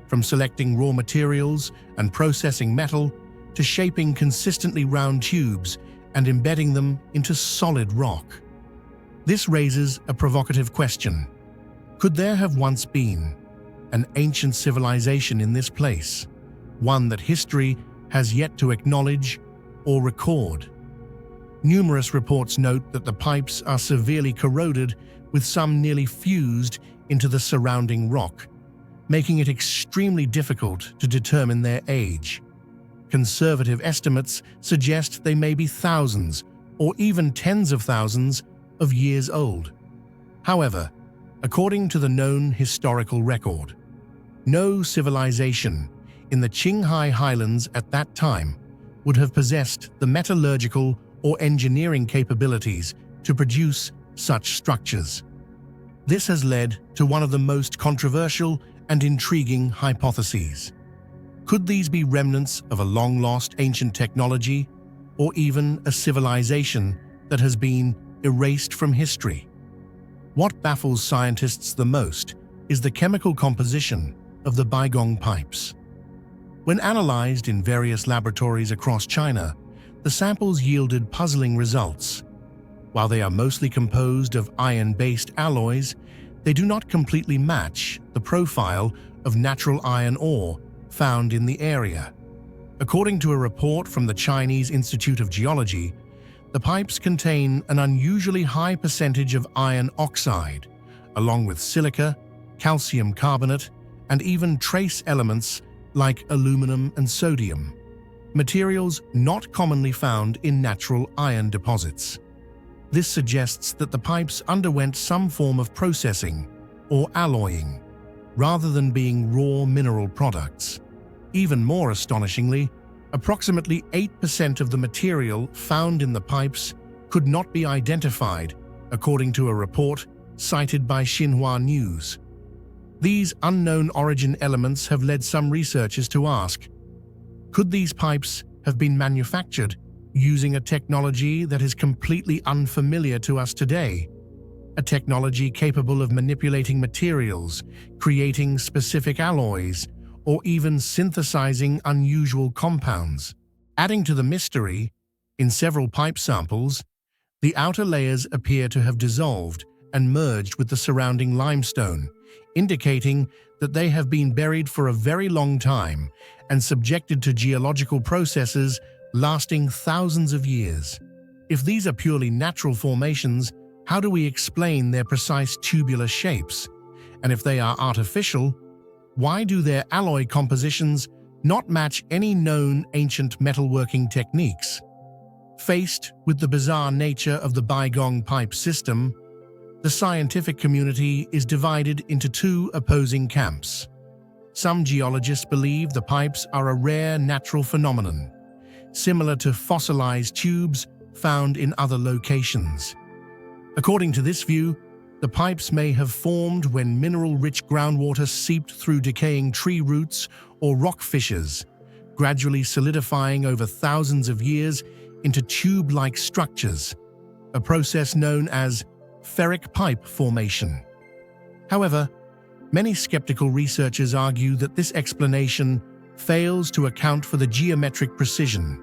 from selecting raw materials and processing metal to shaping consistently round tubes and embedding them into solid rock. This raises a provocative question. Could there have once been an ancient civilization in this place, one that history has yet to acknowledge or record? Numerous reports note that the pipes are severely corroded, with some nearly fused into the surrounding rock, making it extremely difficult to determine their age. Conservative estimates suggest they may be thousands or even tens of thousands of years old. However, according to the known historical record, no civilization in the Qinghai Highlands at that time would have possessed the metallurgical or engineering capabilities to produce such structures. This has led to one of the most controversial and intriguing hypotheses. Could these be remnants of a long-lost ancient technology, or even a civilization that has been erased from history? What baffles scientists the most is the chemical composition of the Baigong pipes. When analyzed in various laboratories across China, the samples yielded puzzling results. While they are mostly composed of iron-based alloys, they do not completely match the profile of natural iron ore found in the area. According to a report from the Chinese Institute of Geology, the pipes contain an unusually high percentage of iron oxide, along with silica, calcium carbonate, and even trace elements like aluminum and sodium, materials not commonly found in natural iron deposits. This suggests that the pipes underwent some form of processing or alloying, rather than being raw mineral products. Even more astonishingly, approximately 8% of the material found in the pipes could not be identified, according to a report cited by Xinhua News. These unknown origin elements have led some researchers to ask, could these pipes have been manufactured using a technology that is completely unfamiliar to us today? A technology capable of manipulating materials, creating specific alloys, or even synthesizing unusual compounds. Adding to the mystery, in several pipe samples, the outer layers appear to have dissolved and merged with the surrounding limestone, indicating that they have been buried for a very long time and subjected to geological processes lasting thousands of years. If these are purely natural formations, how do we explain their precise tubular shapes? And if they are artificial, why do their alloy compositions not match any known ancient metalworking techniques? Faced with the bizarre nature of the Baigong pipe system, the scientific community is divided into two opposing camps. Some geologists believe the pipes are a rare natural phenomenon, similar to fossilized tubes found in other locations. According to this view, the pipes may have formed when mineral-rich groundwater seeped through decaying tree roots or rock fissures, gradually solidifying over thousands of years into tube-like structures, a process known as ferric pipe formation. However, many skeptical researchers argue that this explanation fails to account for the geometric precision,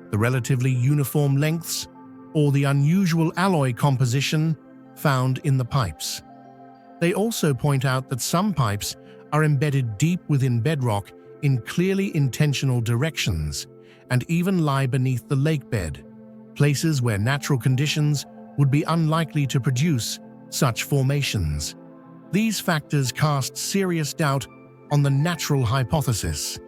the relatively uniform lengths, or the unusual alloy composition found in the pipes. They also point out that some pipes are embedded deep within bedrock in clearly intentional directions and even lie beneath the lake bed, places where natural conditions would be unlikely to produce such formations. These factors cast serious doubt on the natural hypothesis.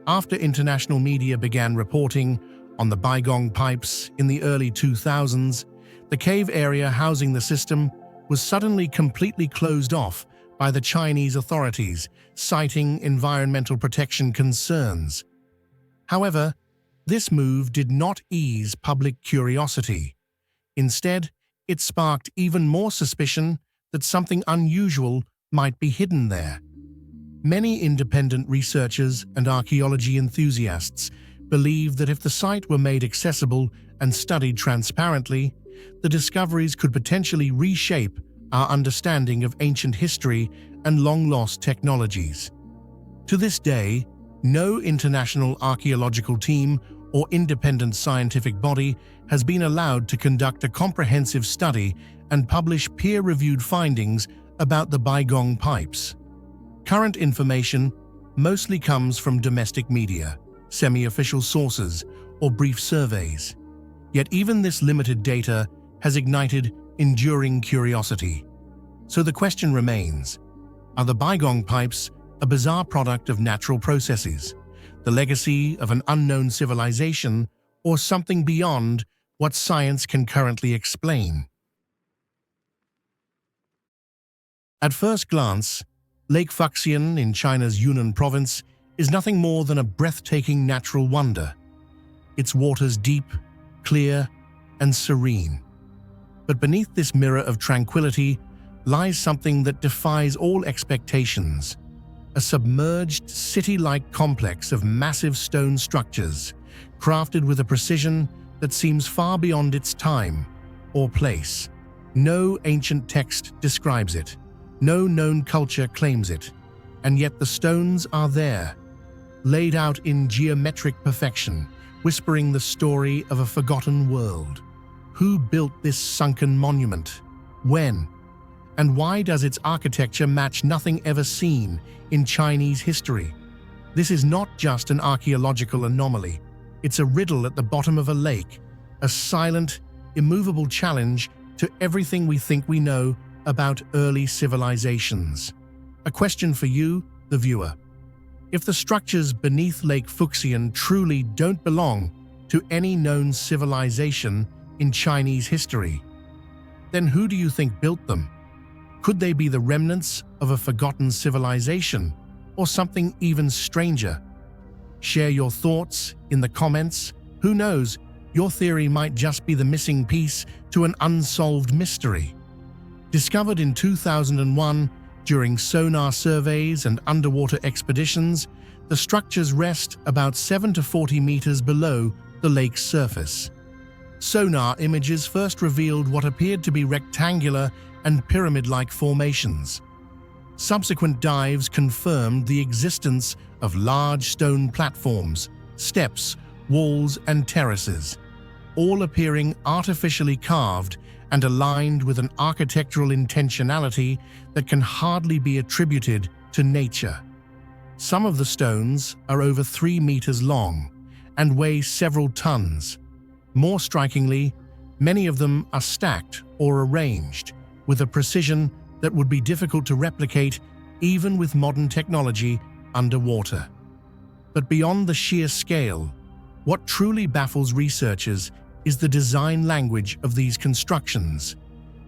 After international media began reporting on the Baigong pipes in the early 2000s, the cave area housing the system was suddenly completely closed off by the Chinese authorities, citing environmental protection concerns. However, this move did not ease public curiosity. Instead, it sparked even more suspicion that something unusual might be hidden there. Many independent researchers and archaeology enthusiasts believe that if the site were made accessible and studied transparently, the discoveries could potentially reshape our understanding of ancient history and long-lost technologies. To this day, no international archaeological team or independent scientific body has been allowed to conduct a comprehensive study and publish peer-reviewed findings about the Baigong pipes. Current information mostly comes from domestic media, semi-official sources, or brief surveys. Yet even this limited data has ignited enduring curiosity. So the question remains, are the Baigong pipes a bizarre product of natural processes, the legacy of an unknown civilization, or something beyond what science can currently explain? At first glance, Lake Fuxian in China's Yunnan province is nothing more than a breathtaking natural wonder. Its waters deep, clear, and serene. But beneath this mirror of tranquility lies something that defies all expectations. A submerged, city-like complex of massive stone structures, crafted with a precision that seems far beyond its time or place. No ancient text describes it. No known culture claims it. And yet the stones are there, laid out in geometric perfection, whispering the story of a forgotten world. Who built this sunken monument? When? And why does its architecture match nothing ever seen in Chinese history? This is not just an archaeological anomaly. It's a riddle at the bottom of a lake, a silent, immovable challenge to everything we think we know about early civilizations. A question for you, the viewer. If the structures beneath Lake Fuxian truly don't belong to any known civilization in Chinese history, then who do you think built them? Could they be the remnants of a forgotten civilization, or something even stranger? Share your thoughts in the comments. Who knows, your theory might just be the missing piece to an unsolved mystery. Discovered in 2001 during sonar surveys and underwater expeditions, the structures rest about 7 to 40 meters below the lake's surface. Sonar images first revealed what appeared to be rectangular and pyramid-like formations. Subsequent dives confirmed the existence of large stone platforms, steps, walls, and terraces, all appearing artificially carved and aligned with an architectural intentionality that can hardly be attributed to nature. Some of the stones are over 3 meters long and weigh several tons. More strikingly, many of them are stacked or arranged with a precision that would be difficult to replicate even with modern technology underwater. But beyond the sheer scale, what truly baffles researchers is the design language of these constructions,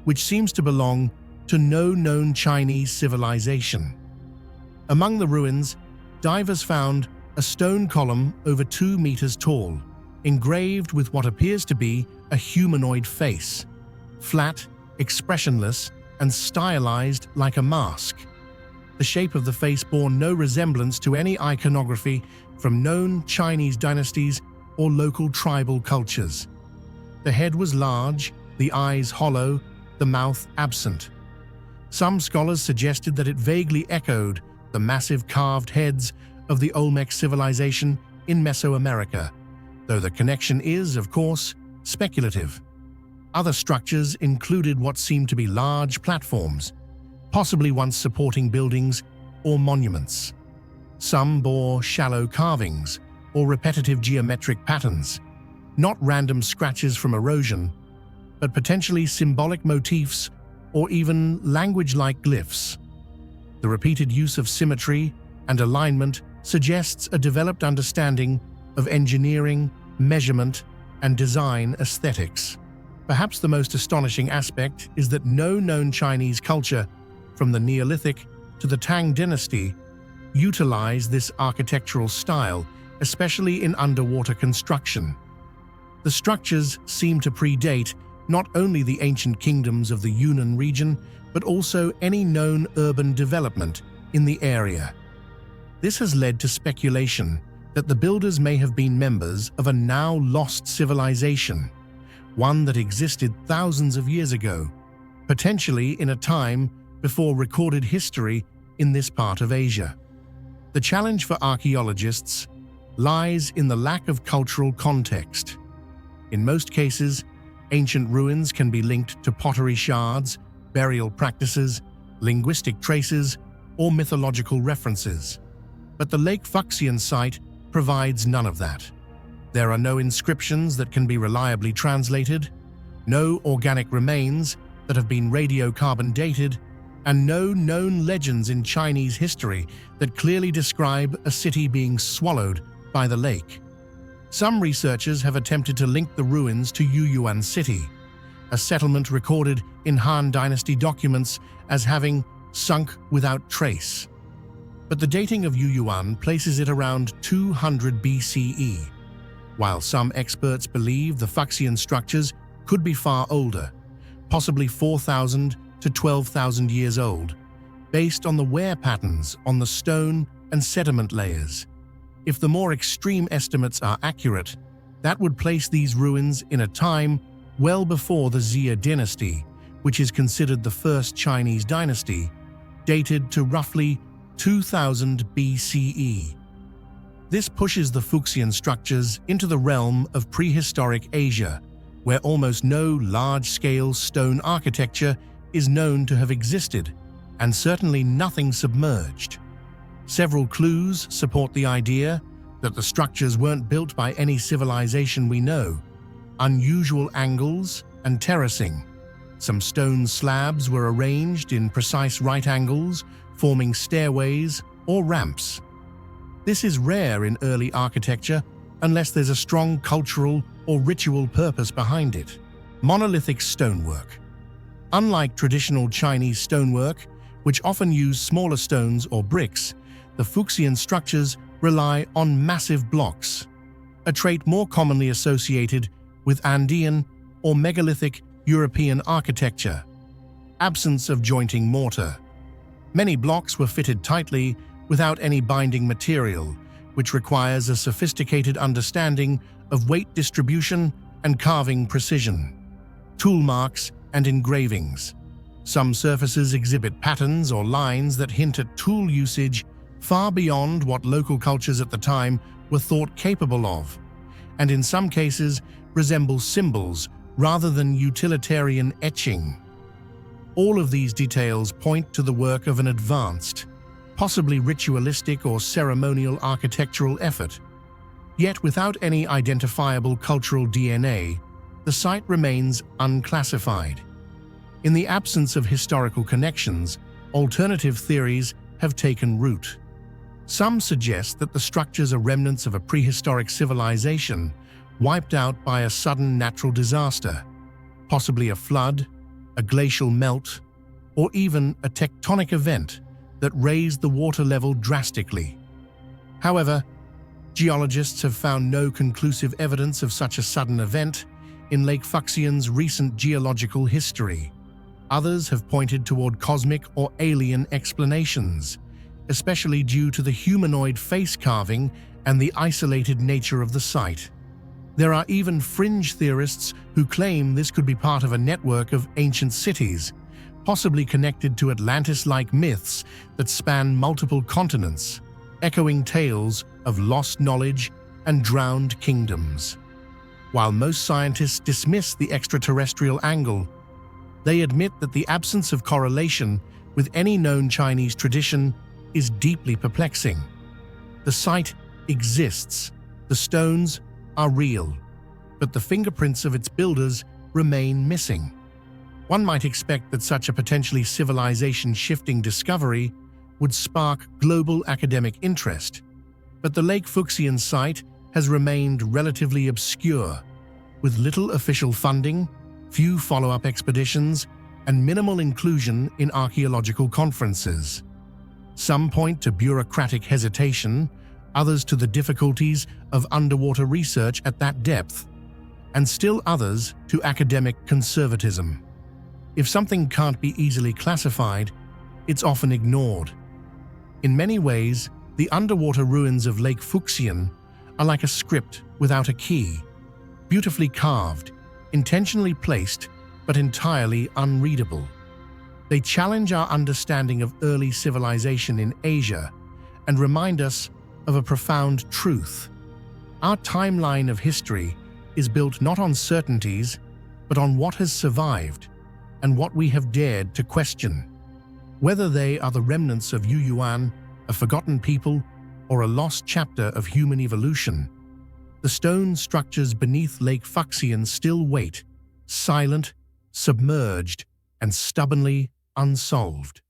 which seems to belong to no known Chinese civilization. Among the ruins, divers found a stone column over 2 meters tall, engraved with what appears to be a humanoid face, flat, expressionless, and stylized like a mask. The shape of the face bore no resemblance to any iconography from known Chinese dynasties or local tribal cultures. The head was large, the eyes hollow, the mouth absent. Some scholars suggested that it vaguely echoed the massive carved heads of the Olmec civilization in Mesoamerica, though the connection is, of course, speculative. Other structures included what seemed to be large platforms, possibly once supporting buildings or monuments. Some bore shallow carvings or repetitive geometric patterns, not random scratches from erosion, but potentially symbolic motifs or even language-like glyphs. The repeated use of symmetry and alignment suggests a developed understanding of engineering, measurement, and design aesthetics. Perhaps the most astonishing aspect is that no known Chinese culture, from the Neolithic to the Tang dynasty, utilized this architectural style, especially in underwater construction. The structures seem to predate not only the ancient kingdoms of the Yunnan region, but also any known urban development in the area. This has led to speculation that the builders may have been members of a now lost civilization, one that existed thousands of years ago, potentially in a time before recorded history in this part of Asia. The challenge for archaeologists lies in the lack of cultural context. In most cases, ancient ruins can be linked to pottery shards, burial practices, linguistic traces, or mythological references. But the Lake Fuxian site provides none of that. There are no inscriptions that can be reliably translated, no organic remains that have been radiocarbon dated, and no known legends in Chinese history that clearly describe a city being swallowed by the lake. Some researchers have attempted to link the ruins to Yuyuan City, a settlement recorded in Han Dynasty documents as having sunk without trace. But the dating of Yuyuan places it around 200 BCE, while some experts believe the Fuxian structures could be far older, possibly 4,000 to 12,000 years old, based on the wear patterns on the stone and sediment layers. If the more extreme estimates are accurate, that would place these ruins in a time well before the Xia dynasty, which is considered the first Chinese dynasty, dated to roughly 2000 BCE. This pushes the Fuxian structures into the realm of prehistoric Asia, where almost no large-scale stone architecture is known to have existed, and certainly nothing submerged. Several clues support the idea that the structures weren't built by any civilization we know. Unusual angles and terracing. Some stone slabs were arranged in precise right angles, forming stairways or ramps. This is rare in early architecture unless there's a strong cultural or ritual purpose behind it. Monolithic stonework. Unlike traditional Chinese stonework, which often use smaller stones or bricks, the Fuxian structures rely on massive blocks, a trait more commonly associated with Andean or megalithic European architecture. Absence of jointing mortar. Many blocks were fitted tightly without any binding material, which requires a sophisticated understanding of weight distribution and carving precision. Tool marks and engravings. Some surfaces exhibit patterns or lines that hint at tool usage far beyond what local cultures at the time were thought capable of, and in some cases resemble symbols rather than utilitarian etching. All of these details point to the work of an advanced, possibly ritualistic or ceremonial architectural effort. Yet without any identifiable cultural DNA, the site remains unclassified. In the absence of historical connections, alternative theories have taken root. Some suggest that the structures are remnants of a prehistoric civilization, wiped out by a sudden natural disaster, possibly a flood, a glacial melt, or even a tectonic event that raised the water level drastically. However, geologists have found no conclusive evidence of such a sudden event in Lake Fuxian's recent geological history. Others have pointed toward cosmic or alien explanations, especially due to the humanoid face carving and the isolated nature of the site. There are even fringe theorists who claim this could be part of a network of ancient cities, possibly connected to Atlantis-like myths that span multiple continents, echoing tales of lost knowledge and drowned kingdoms. While most scientists dismiss the extraterrestrial angle, they admit that the absence of correlation with any known Chinese tradition is deeply perplexing. The site exists, the stones are real, but the fingerprints of its builders remain missing. One might expect that such a potentially civilization-shifting discovery would spark global academic interest, but the Lake Fuxian site has remained relatively obscure, with little official funding, few follow-up expeditions, and minimal inclusion in archaeological conferences. Some point to bureaucratic hesitation, others to the difficulties of underwater research at that depth, and still others to academic conservatism. If something can't be easily classified, it's often ignored. In many ways, the underwater ruins of Lake Fuxian are like a script without a key, beautifully carved, intentionally placed, but entirely unreadable. They challenge our understanding of early civilization in Asia and remind us of a profound truth. Our timeline of history is built not on certainties, but on what has survived and what we have dared to question. Whether they are the remnants of Yuan, a forgotten people, or a lost chapter of human evolution, the stone structures beneath Lake Fuxian still wait, silent, submerged, and stubbornly unsolved.